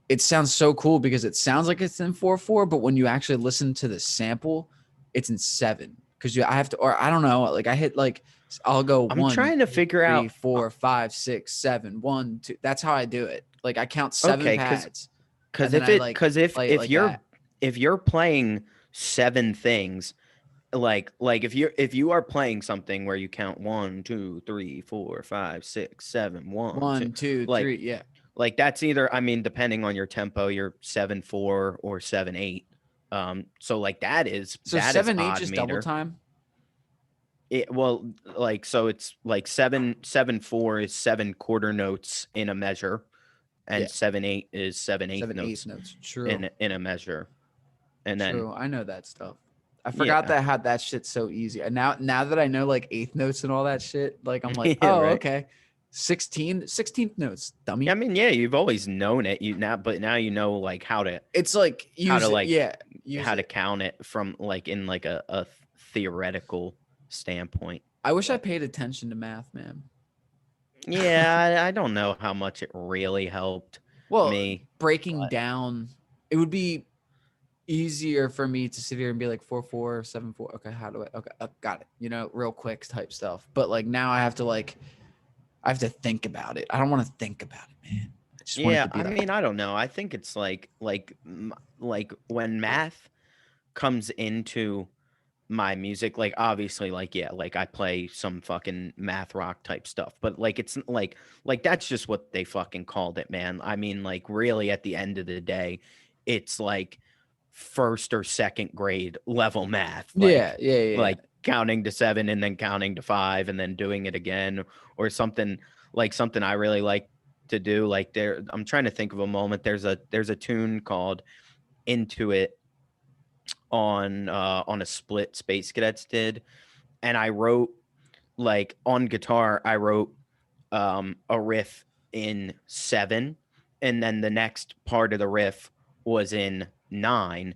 it sounds so cool because it sounds like it's in 4/4, but when you actually listen to the sample, it's in 7. Because I have to, or I don't know, like I hit like, I'll go I'm 1, trying to 2, figure 3, out 4, 5, 6, 7, 1, 2. That's how I do it. Like I count 7 okay, cuz pads cuz and then if I it like cuz if play it if like you're that. if you're playing 7 things, like if you are playing something where you count 1 2 3 4 5 6 7 1 2, 1, 2, like 3. Yeah. that's either, I mean, depending on your tempo, you're 7/4 or 7/8. So like So that is 7/8 odd just double meter. time. Well, like so it's like 7/4 is 7 quarter notes in a measure, Yeah. and 7/8 is 7/8 7/8 notes notes. True. in a measure. And then True. I know that stuff. I forgot yeah. that I had that shit so easy. And now that I know like eighth notes and all that shit, like I'm like, Yeah, oh, right. okay. 16th notes, I dummy. mean, yeah, you've always known it. You now but now you know like It's like how to use it. like Yeah. Use how to it. count it from like in like a theoretical standpoint. I wish I But paid attention to math, man. yeah, I don't know how much it really helped Well, me, breaking but down, it would be easier for me to sit here and be like 4/4, 7/4. Okay, how do I? Okay, got it. Real quick type stuff. But like now I have to think about it. I don't want to think about it, man. I just want it yeah, to be I like, mean, I don't know. I think it's like when math comes into my music, like obviously like yeah, like I play some fucking math rock type stuff, but like it's like that's just what they fucking called it, man. I mean, like really at the end of the day, it's like first or second grade level math, yeah, yeah, yeah, like counting to 7 and then counting to 5 and then doing it again, or something I really like. to do. Like I'm trying to think of a moment. There's a tune called Into It on a split Space Cadets did, and I wrote like on guitar, I wrote a riff in 7, and then the next part of the riff was in 9.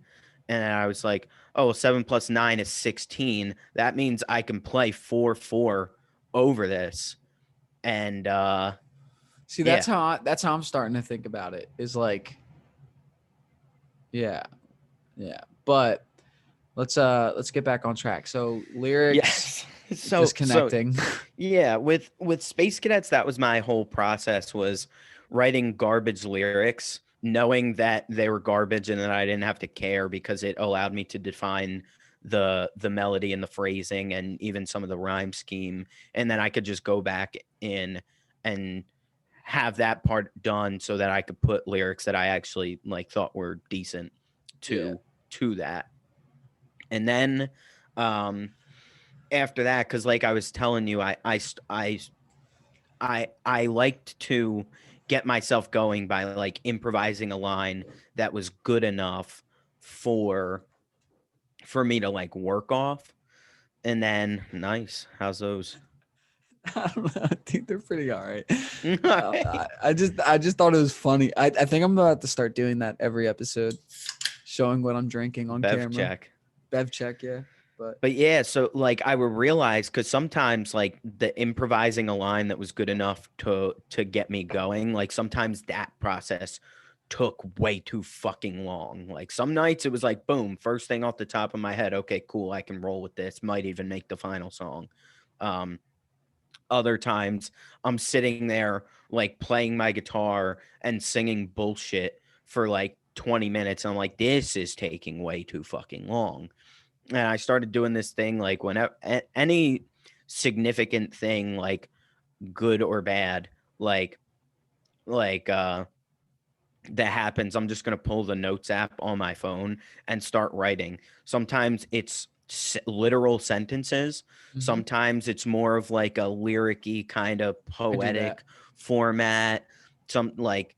And I was like, oh, 7 plus 9 is 16. That means I can play 4/4 over this. And See, yeah. that's how I'm starting to think about it. Is like, yeah, yeah. But let's get back on track. So lyrics Yes. So disconnecting. yeah, with Space Cadets, that was my whole process, was writing garbage lyrics, knowing that they were garbage and that I didn't have to care because it allowed me to define the melody and the phrasing and even some of the rhyme scheme, and then I could just go back in and have that part done so that I could put lyrics that I actually like thought were decent Yeah. to that. And then um after that, because like I was telling you, I liked to get myself going by like improvising a line that was good enough for me to like work off. And then nice, how's those? I don't know. I think they're pretty all right. I just thought it was funny. I think I'm about to start doing that every episode, showing what I'm drinking on Bev camera. check. Bev check, yeah. But But yeah, so like I would realize, because sometimes like the improvising a line that was good enough to get me going, like sometimes that process took way too fucking long. Like some nights it was like boom, first thing off the top of my head, okay, cool, I can roll with this, might even make the final song. Um Other times I'm sitting there like playing my guitar and singing bullshit for like 20 minutes. I'm like, this is taking way too fucking long. And I started doing this thing like whenever any significant thing, like good or bad, like like uh that happens, I'm just going to pull the notes app on my phone and start writing. Sometimes it's literal sentences, mhm. sometimes it's more of like a lyricy kind of I do that. poetic format. Some like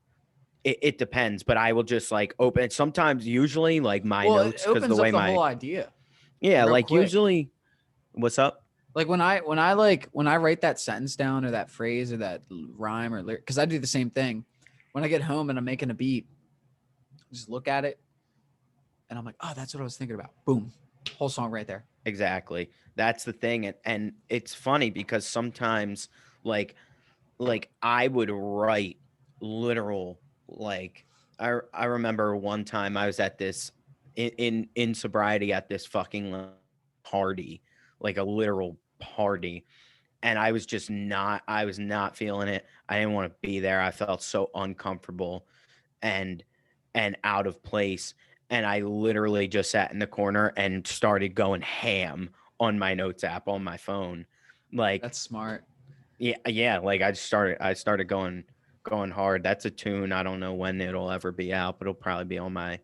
it depends, but I will just like open it sometimes, usually like my Well, it notes, because the opens way up the whole my idea yeah, real like quick. usually what's up. Like when I write that sentence down or that phrase or that rhyme or lyric, because I do the same thing. When I get home and I'm making a beat, just look at it and I'm like, oh, that's what I was thinking about. Boom, whole song right there. Exactly. That's the thing. And it's funny because sometimes like I would write literal like I remember one time I was at this in sobriety at this fucking like, party, like a literal party, and I was not feeling it. I didn't want to be there. I felt so uncomfortable and out of place, and I literally just sat in the corner and started going ham on my notes app on my phone. Like That's smart. yeah, like I started going hard. That's a tune. I don't know when it'll ever be out, but it'll probably be on my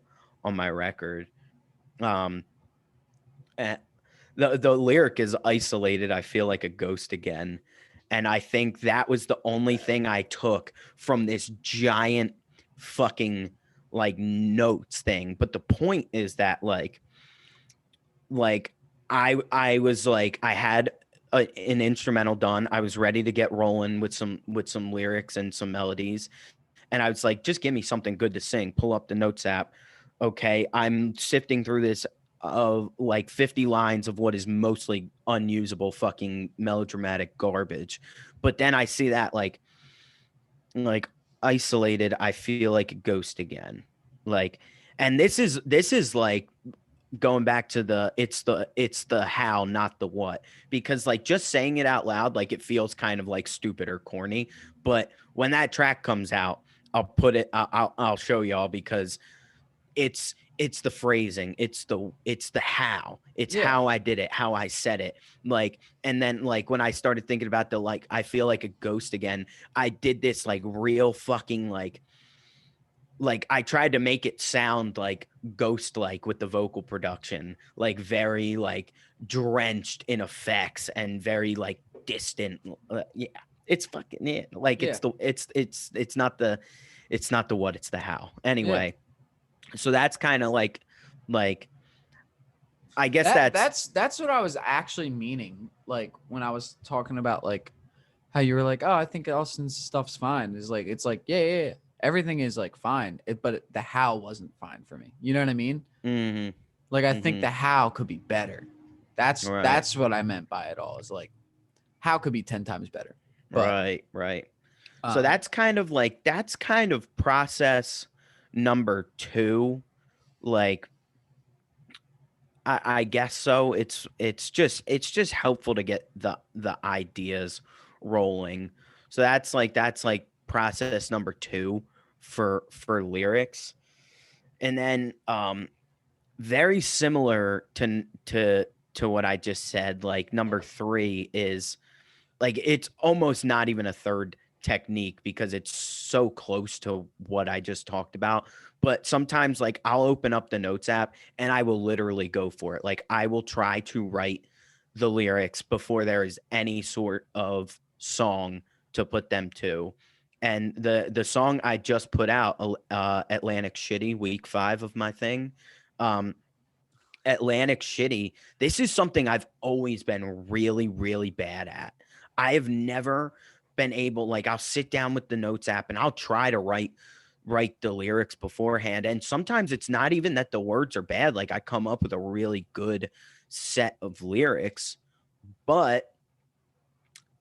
record. Um eh, the lyric is isolated, I feel like a ghost again. And I think that was the only thing I took from this giant fucking like notes thing. But the point is that like I was like I had an instrumental done. I was ready to get rolling with some lyrics and some melodies, and I was like, just give me something good to sing. Pull up the notes app. Okay, I'm sifting through this of like 50 lines of what is mostly unusable fucking melodramatic garbage. But then I see that like isolated, I feel like a ghost again. Like, and this is like going back to it's the how, not the what, because like just saying it out loud, like it feels kind of like stupid or corny. But when that track comes out, I'll put it I'll show y'all, because it's the phrasing, it's the how, it's Yeah. how I did it, how I said it. Like, and then like when I started thinking about the like I feel like a ghost again, I did this like real fucking like I tried to make it sound like ghost like with the vocal production, like very like drenched in effects and very like distant. Yeah. It's fucking it. Like Yeah. it's not the what, it's the how. Yeah. Anyway, so that's kind of like I guess That that's that's what I was actually meaning. Like when I was talking about like how you were like, oh, I think Austin's stuff's fine. Is like it's like yeah. Everything is like fine, but the how wasn't fine for me. You know what I mean? mm-hmm, Like I think mm-hmm, the how could be better. right, That's what I meant by it all. Is like how could be 10 times better. But right. So um that's kind of process number two. Like I guess so. It's just helpful to get the ideas rolling. So that's like process number two for lyrics. And then very similar to what I just said, like number three is like it's almost not even a third technique because it's so close to what I just talked about. But sometimes like I'll open up the notes app and I will literally go for it. Like I will try to write the lyrics before there is any sort of song to put them to. And the song I just put out, Atlantic Shitty, week 5 of my thing, um, Atlantic Shitty, this is something I've always been really, really bad at. I have never been able, like, I'll sit down with the notes app and I'll try to write the lyrics beforehand. And sometimes it's not even that the words are bad. Like I come up with a really good set of lyrics, but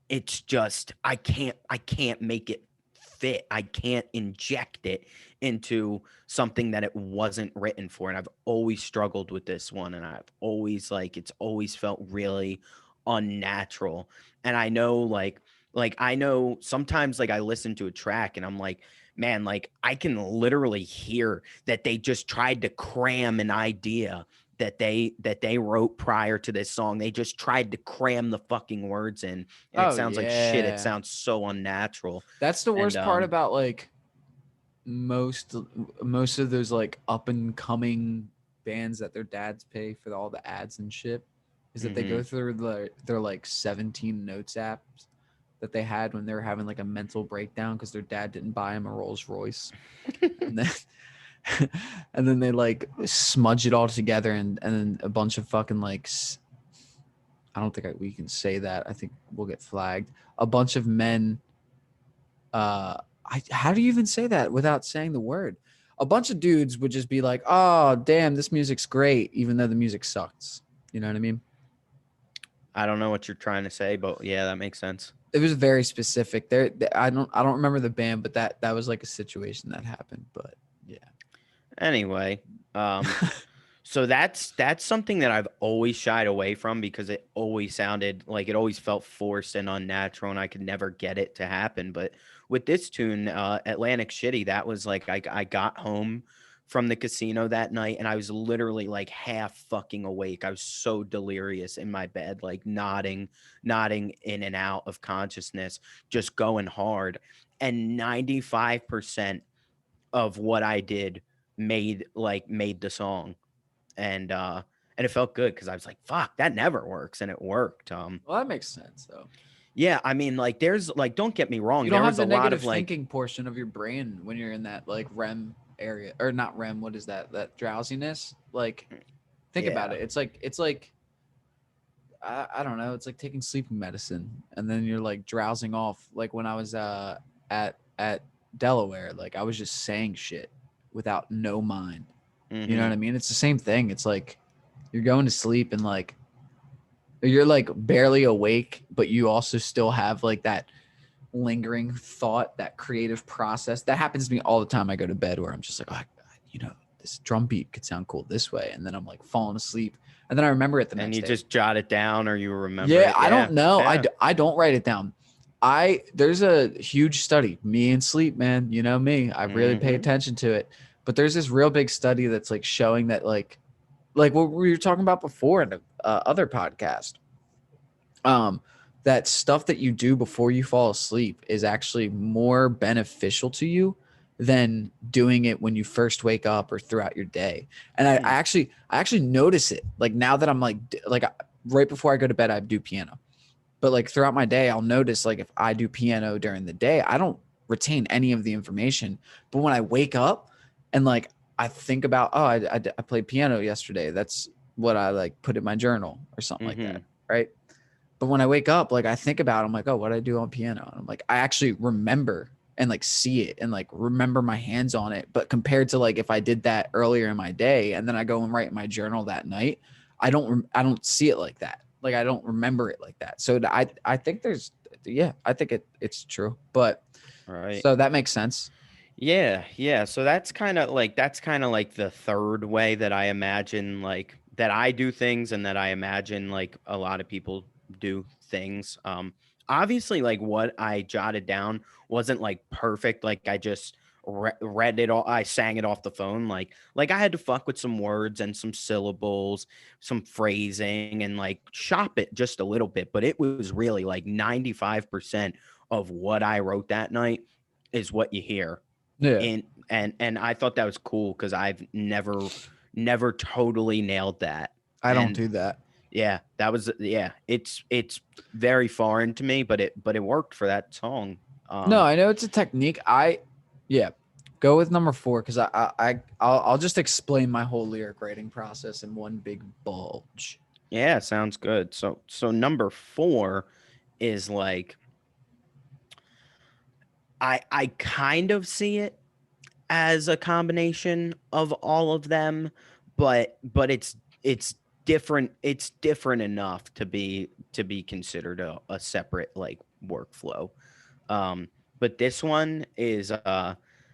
it's just I can't make it fit. I can't inject it into something that it wasn't written for. And I've always struggled with this one. And I've always like it's always felt really unnatural. And I know like I know sometimes like I listen to a track and I'm like, man, like I can literally hear that they just tried to cram an idea that they wrote prior to this song. They just tried to cram the fucking words in and it oh sounds like shit. It yeah. sounds so unnatural. That's the And worst part about like most most of those like up and coming bands that their dads pay for all the ads and shit is that they mhm. go through their like 17 notes apps that they had when they were having like a mental breakdown because their dad didn't buy them a Rolls Royce and then and then they like smudge it all together and then a bunch of fucking like I don't think we can say that. I think we'll get flagged. A bunch of men how do you even say that without saying the word? A bunch of dudes would just be like, "Oh, damn, this music's great," even though the music sucks. You know what I mean? I don't know what you're trying to say, but yeah, that makes sense. It was very specific. I don't remember the band, but that was like a situation that happened. But yeah. Anyway, um so that's something that I've always shied away from because it always sounded like it always felt forced and unnatural and I could never get it to happen. But with this tune, Atlantic Shitty, that was like I got home from the casino that night and I was literally like half fucking awake. I was so delirious in my bed, like nodding in and out of consciousness, just going hard. And 95% of what I did made the song and it felt good because I was like, "Fuck, that never works," and it worked. Well, that makes sense though. Yeah, I mean, like, there's like, don't get me wrong, You don't there have was the a lot negative of like, thinking portion of your brain when you're in that like REM area or not REM. What is that? That drowsiness. Like, think about yeah, it. It's like I don't know. It's like taking sleeping medicine, and then you're like drowsing off. Like when I was at Delaware, like I was just saying shit without no mind. You know mm-hmm, what I mean? It's the same thing. It's like you're going to sleep and like you're like barely awake, but you also still have like that lingering thought, that creative process. That happens to me all the time. I go to bed where I'm just like, oh, you know, this drum beat could sound cool this way, and then I'm like falling asleep, and then I remember it the and next you day. just jot it down or you remember Yeah, it. I Yeah, don't know. yeah, I don't write it down. There's a huge study, me and sleep, man. You know me. I really pay mm-hmm, attention to it. But there's this real big study that's like showing that like what we were talking about before in the other podcast. Um, that stuff that you do before you fall asleep is actually more beneficial to you than doing it when you first wake up or throughout your day. And hmm, I actually notice it like now that I'm like right before I go to bed, I do piano. But like throughout my day, I'll notice like if I do piano during the day, I don't retain any of the information. But when I wake up and like I think about, oh, I played piano yesterday. That's what I like put in my journal or something like Mm-hmm. that. Right. But when I wake up, like I think about it, I'm like, oh, what did I do on piano? And I'm like, I actually remember and like see it and like remember my hands on it. But compared to like if I did that earlier in my day and then I go and write in my journal that night, I don't see it like that. Like I don't remember it like that. So I think there's yeah, I think it's true. But Right. so that makes sense. Yeah, yeah. So that's kind of like the third way that I imagine like that I do things and that I imagine like a lot of people do things. Obviously like what I jotted down wasn't like perfect. Like I just read it all, I sang it off the phone like I had to fuck with some words and some syllables, some phrasing and like shop it just a little bit, but it was really like 95% of what I wrote that night is what you hear. Yeah. And I thought that was cool because I've never totally nailed that. I don't And do that. yeah, that was yeah, it's very foreign to me, but it worked for that song. No, Um I know it's a technique. Yeah, go with number four because I'll just explain my whole lyric writing process in one big bulge. yeah, sounds good. So number 4 is like I kind of see it as a combination of all of them, but it's different. It's different enough to be considered a separate like workflow. Um, but this one is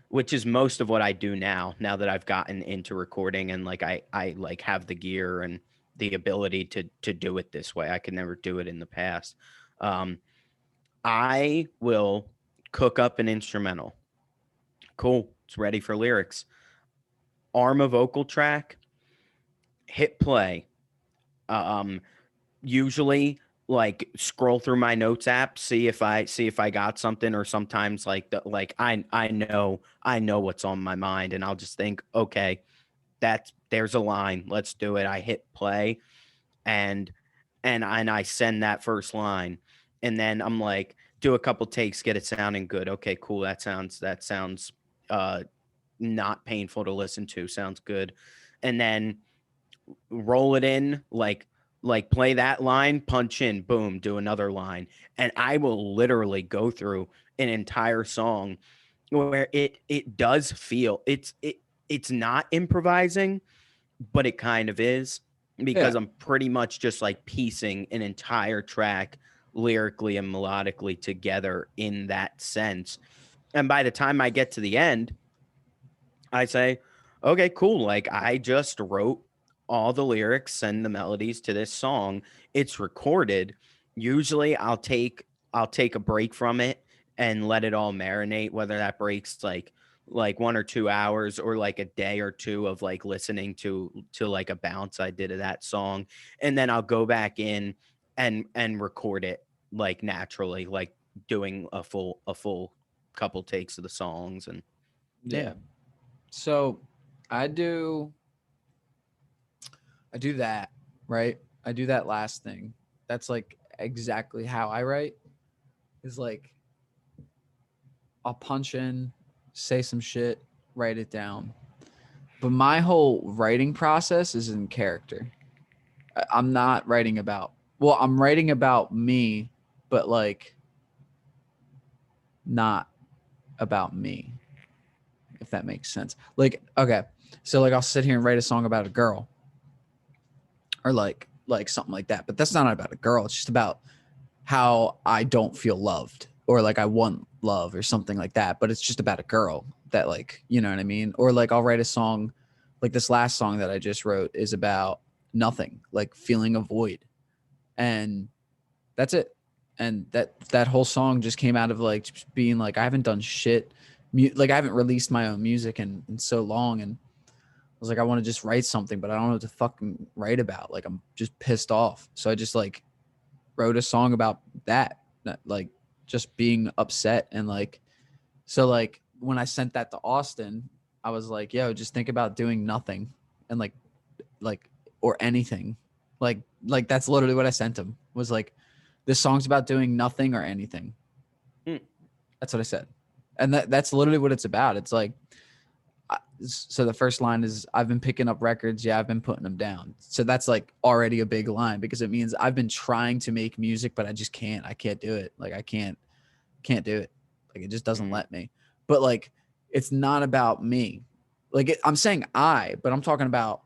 which is most of what I do now that I've gotten into recording and like I like have the gear and the ability to do it this way. I could never do it in the past. Um, I will cook up an instrumental. Cool. It's ready for lyrics. Arm a vocal track, hit play. Um, Usually like scroll through my notes app, see if I got something, or sometimes like I know what's on my mind, and I'll just think, okay, there's a line, let's do it. I hit play, and and I send that first line, and then I'm like, do a couple takes, get it sounding good. Okay, cool. That sounds uh not painful to listen to. Sounds good. And then roll it in like play that line, punch in, boom, do another line. And I will literally go through an entire song where it does feel it's not improvising, but it kind of is Yeah, because I'm pretty much just like piecing an entire track lyrically and melodically together in that sense. And by the time I get to the end, I say, okay, cool. Like I just wrote all the lyrics and the melodies to this song. It's recorded. Usually I'll take a break from it and let it all marinate, whether that breaks like 1 or 2 hours or like a day or two of like listening to like a bounce I did of that song. And then I'll go back in and record it like naturally, like doing a full couple takes of the songs and yeah. yeah. So I do I do that, right? I do that last thing. That's like exactly how I write. Is like I'll punch in, say some shit, write it down. But my whole writing process is in character. I'm not writing about, well, I'm writing about me, but like not about me, if that makes sense. Like, okay. So like I'll sit here and write a song about a girl or like something like that. But that's not about a girl. It's just about how I don't feel loved or like I want love or something like that. But it's just about a girl that like, you know what I mean? Or like I'll write a song like this last song that I just wrote is about nothing, like feeling a void. And that's it. And that whole song just came out of like just being like I haven't done shit. Like I haven't released my own music in so long, and I was like I want to just write something, but I don't know what to fucking write about. Like I'm just pissed off, so I just like wrote a song about that like just being upset and like so like when I sent that to Austin, I was like, yo, just think about doing nothing and like or anything. Like that's literally what I sent him. Was like This song's about doing nothing or anything. Hmm. That's what I said. And that's literally what it's about. It's like, so the first line is, I've been picking up records. Yeah, I've been putting them down. So that's like already a big line because it means I've been trying to make music, but I just can't. I can't do it. Like I can't do it. Like it just doesn't Mhm. let me. But like it's not about me. Like I'm saying but I'm talking about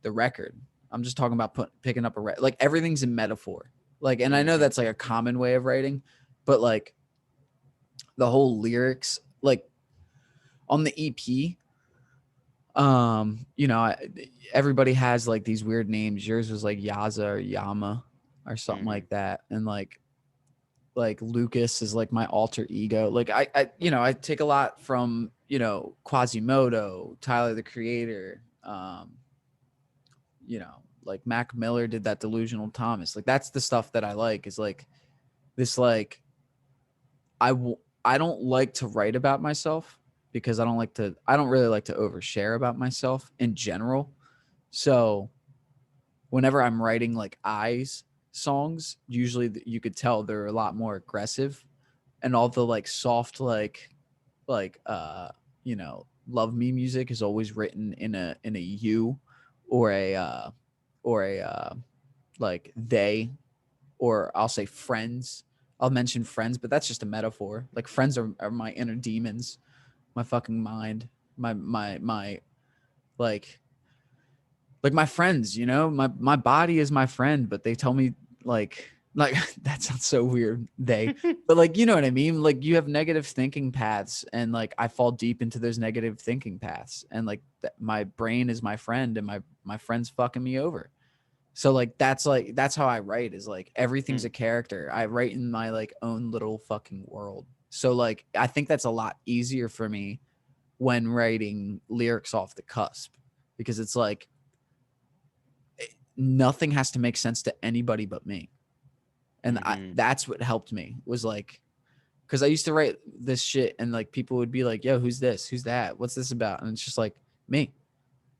the record. I'm just talking about picking up a record. Like everything's in metaphor. Like, and I know Mhm. that's like a common way of writing, but like the whole lyrics, like on the EP, you know, everybody has like these weird names. Yours was like Yaza or Yama or something Mhm. like that, and like Lucas is like my alter ego. Like you know, I take a lot from, you know, Quasimodo, Tyler the Creator, you know, like Mac Miller did that Delusional Thomas. Like that's the stuff that I like, is like this, like I don't like to write about myself because I don't really like to overshare about myself in general. So whenever I'm writing like eyes songs, usually you could tell they're a lot more aggressive, and all the like soft like you know, love me music is always written in a you, or a like they, or I'll say friends. I'll mention friends, but that's just a metaphor. Like friends are my inner demons, my fucking mind, my like my friends, you know, my body is my friend, but they tell me like that sounds so weird. But like, you know what I mean? Like you have negative thinking paths, and like I fall deep into those negative thinking paths, and like my brain is my friend, and my friend's fucking me over. So like that's how I write, is like everything's Mm. a character. I write in my like own little fucking world. So like I think that's a lot easier for me when writing lyrics off the cusp, because it's like nothing has to make sense to anybody but me. And Mhm. that's what helped me, was like, because I used to write this shit and like people would be like, yo, who's this? Who's that? What's this about? And it's just like, me.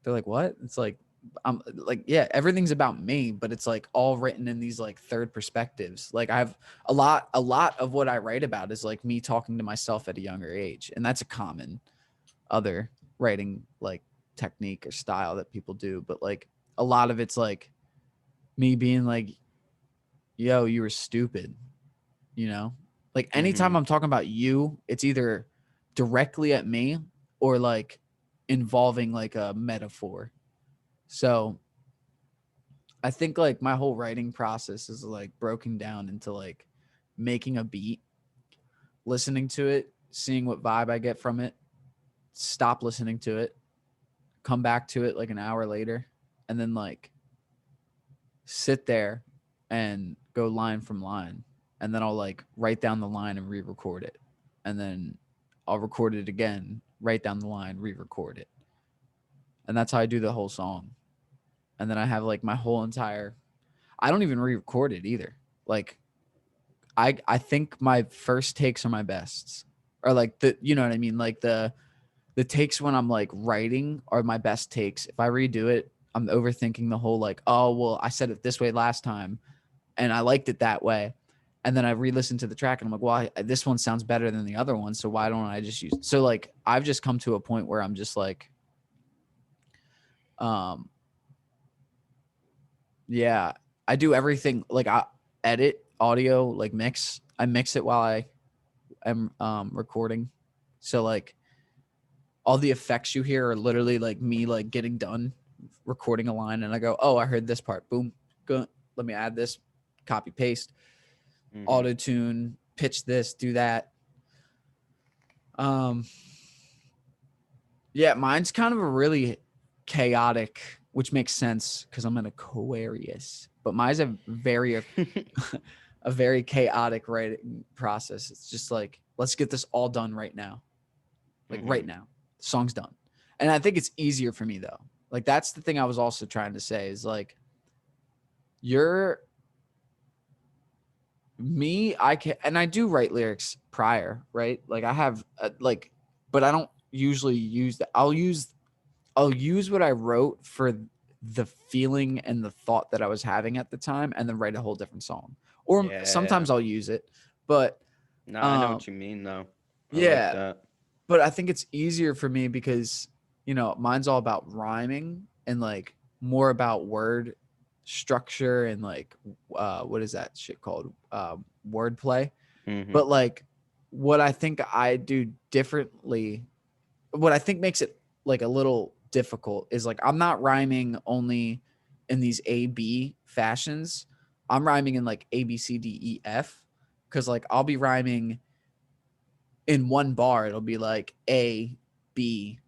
They're like, what? It's like, I'm like, yeah, everything's about me, but it's like all written in these like third perspectives. Like I have a lot of what I write about is like me talking to myself at a younger age. And that's a common other writing like technique or style that people do. But like a lot of it's like me being like, yo, you were stupid, you know? Like anytime Mhm. I'm talking about you, it's either directly at me or like involving like a metaphor. So I think like my whole writing process is like broken down into like making a beat, listening to it, seeing what vibe I get from it, stop listening to it, come back to it like an hour later, and then like sit there and go line from line. And then I'll like write down the line and re-record it. And then I'll record it again, write down the line, re-record it. And that's how I do the whole song. And then I have like my whole entire, I don't even re-record it either. Like I think my first takes are my bests. Or like the, you know what I mean? Like the takes when I'm like writing are my best takes. If I redo it, I'm overthinking the whole like, oh well, I said it this way last time and I liked it that way. And then I re-listened to the track and I'm like, well, this one sounds better than the other one, so why don't I just use it? So like I've just come to a point where I'm just like, um, yeah, I do everything. Like I edit audio, like mix. I mix it while I am recording. So like all the effects you hear are literally like me like getting done recording a line, and I go, oh, I heard this part. Boom, go. Let me add this. Copy paste. Mhm. Auto tune. Pitch this. Do that. Um, yeah, mine's kind of a really chaotic, which makes sense because I'm an Aquarius. But mine's a very a very chaotic writing process. It's just like, let's get this all done right now. Like right Mhm. now. The song's done. And I think it's easier for me though. Like that's the thing I was also trying to say, is like you're me, I can, and I do write lyrics prior, right? Like I have like, but I don't usually use that. I'll use what I wrote for the feeling and the thought that I was having at the time and then write a whole different song. Or Yeah. sometimes I'll use it, but No, I know um what you mean though. I like yeah, that. but I think it's easier for me because mine's all about rhyming and like more about word structure and like what is that shit called, wordplay. Hmm. But like what I think I do differently, what I think makes it like a little difficult is like I'm not rhyming only in these A B fashions. I'm rhyming in like A B C D E F, because like I'll be rhyming in one bar. It'll be like A B,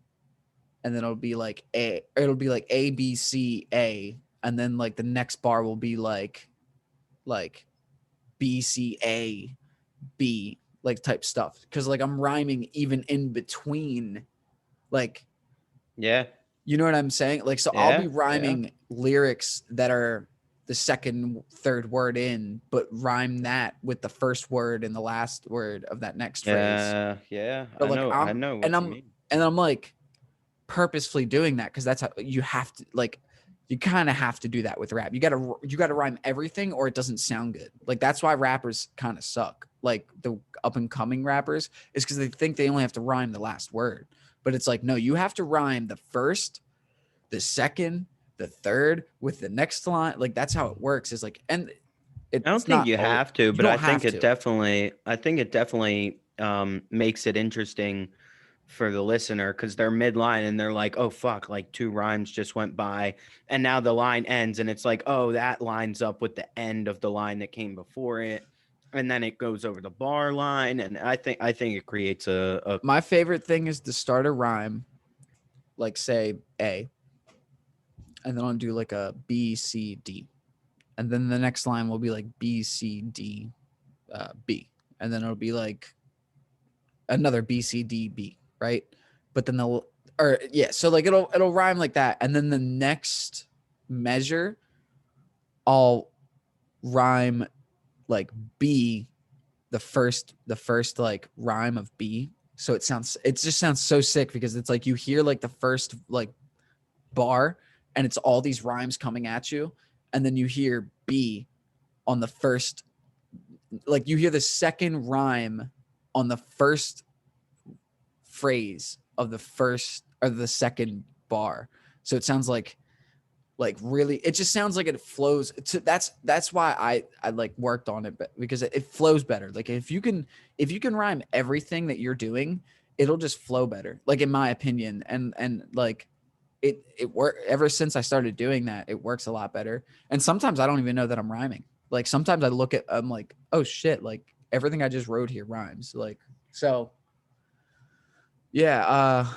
and then it'll be like A B C A, and then like the next bar will be like B C A B, like type stuff, because like I'm rhyming even in between, like, Yeah. you know what I'm saying? Like, so I'll be Yeah. Yeah. rhyming lyrics that are the second, third word in, but rhyme that with the first word and the last word of that next phrase. Yeah. Yeah. But like I know and what you I'm mean. and I'm like purposefully doing that because that's how you have to, like, you kind of have to do that with rap. You gotta rhyme everything or it doesn't sound good. Like that's why rappers kind of suck. Like the up and coming rappers is because they think they only have to rhyme the last word. But it's like, no, you have to rhyme the first, the second, the third with the next line. Like that's how it works. Is like, and I don't it's think not you all, have to, you but don't have to. I think it definitely makes it interesting for the listener because they're midline and they're like, oh fuck, like two rhymes just went by, and now the line ends, and it's like, oh, that lines up with the end of the line that came before it, and then it goes over the bar line, and I think it creates a My favorite thing is to start a rhyme, like say A, and then I'll do like a B C D, and then the next line will be like B C D B, and then it'll be like another B C D B, right? But then they'll, or yeah, so like it'll rhyme like that, and then the next measure I'll rhyme like B, the first like rhyme of B. So it just sounds so sick because it's like you hear like the first like bar and it's all these rhymes coming at you, and then you hear B on the first, like you hear the second rhyme on the first phrase of the first or the second bar. So it sounds like really, it just sounds like it flows to, that's why I like worked on it, because it flows better. Like if you can rhyme everything that you're doing, it'll just flow better, like in my opinion. And like it work ever since I started doing that, it works a lot better. And sometimes I don't even know that I'm rhyming. Like sometimes I'm like, oh shit, like everything I just wrote here rhymes. Like, so yeah,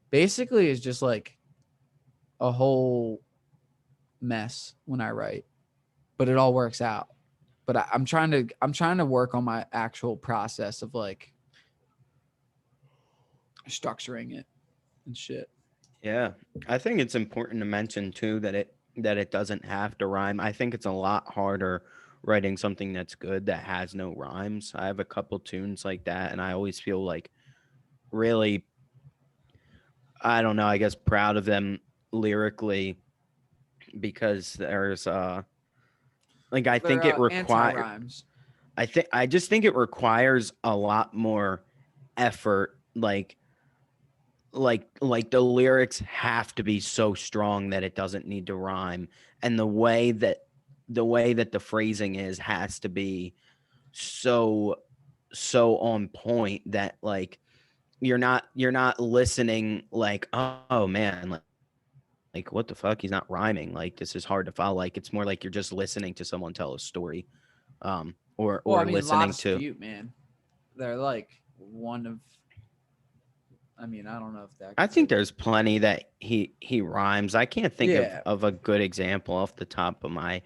basically it's just like a whole mess when I write, but it all works out. But I'm trying to work on my actual process of like structuring it and shit. yeah. I think it's important to mention too that it doesn't have to rhyme. I think it's a lot harder writing something that's good that has no rhymes. I have a couple tunes like that, and I always feel like really, I don't know, I guess proud of them lyrically because there's like I They're think it anti require rhymes. I just think it requires a lot more effort, like the lyrics have to be so strong that it doesn't need to rhyme, and the way that the phrasing is has to be so on point that like you're not listening like, oh man, like what the fuck, he's not rhyming, like this is hard to follow. Like it's more like you're just listening to someone tell a story, or Well, I mean, a listening lot of to. dispute, man. They're like one of. I mean, I don't know if that I could say think one. there's plenty that he rhymes. I can't think Yeah, of a good example off the top of my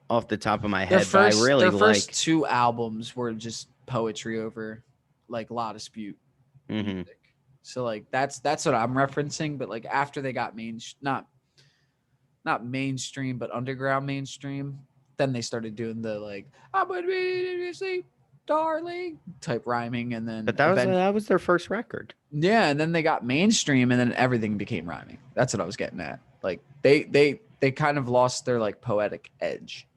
their head, but I first really their first like. two albums were just poetry over like a lot of dispute Hmm. music. So like that's what I'm referencing. But like after they got not mainstream, but underground mainstream. Then they started doing the like "I'm gonna be sleep, darling" type rhyming, and then But eventually, that was their first record. yeah, and then they got mainstream, and then everything became rhyming. That's what I was getting at. Like they kind of lost their like poetic edge,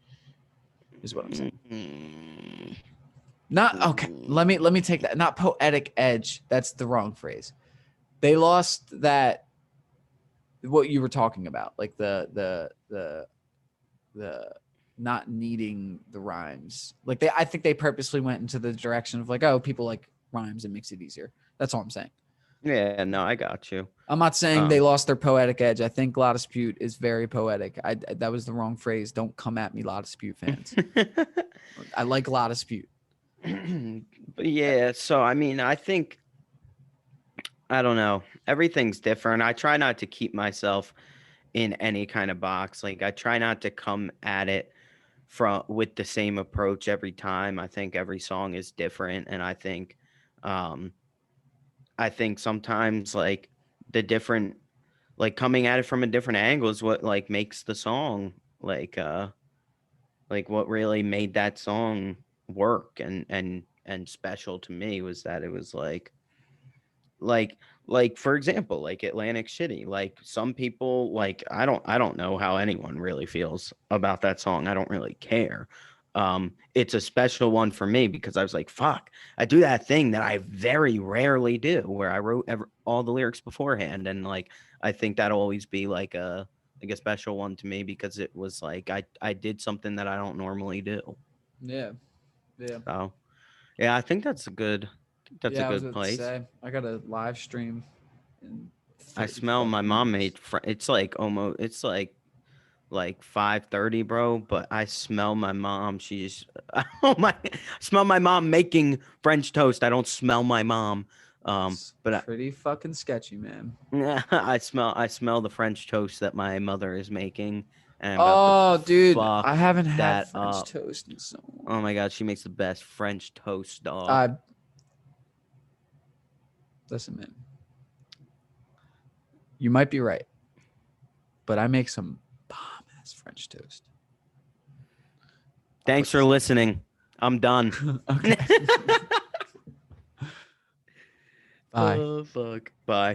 is what I'm saying. Not okay. Let me take that. Not poetic edge. That's the wrong phrase. They lost that what you were talking about, like the not needing the rhymes. Like I think they purposely went into the direction of like, oh, people like rhymes, it makes it easier. That's all I'm saying. Yeah, no, I got you. I'm not saying they lost their poetic edge. I think La Dispute is very poetic. That was the wrong phrase. Don't come at me, La Dispute fans. I like La Dispute. But yeah, so I mean, I think I don't know. Everything's different. I try not to keep myself in any kind of box. Like I try not to come at it from with the same approach every time. I think every song is different, and um I think sometimes like the different like coming at it from a different angle is what like makes the song like what really made that song work and special to me was that it was like like for example like Atlantic City, like some people like I don't know how anyone really feels about that song. I don't really care. It's a special one for me because I was like, fuck, I do that thing that I very rarely do where I wrote all the lyrics beforehand, and like I think that'll always be like a special one to me because it was like I did something that I don't normally do. Yeah. Yeah. So yeah, I think that's a Yeah, I was good about to place. say I got a live stream in I 30 smell my fucking mom minutes. made it's like almost it's like 5:30, bro, but I smell my mom. She's oh my I smell my mom making French toast. I don't smell my mom. It's But pretty fucking sketchy, man. I smell the French toast that my mother is making, and I'm about to Oh, dude, I fuck haven't had that French up. toast in so Oh long. my god, she makes the best French toast, dog. I listen, man. You might be right, but I make some bomb ass French toast. I'll Thanks put for this listening. I'm done. okay. Bye. Oh fuck. Bye.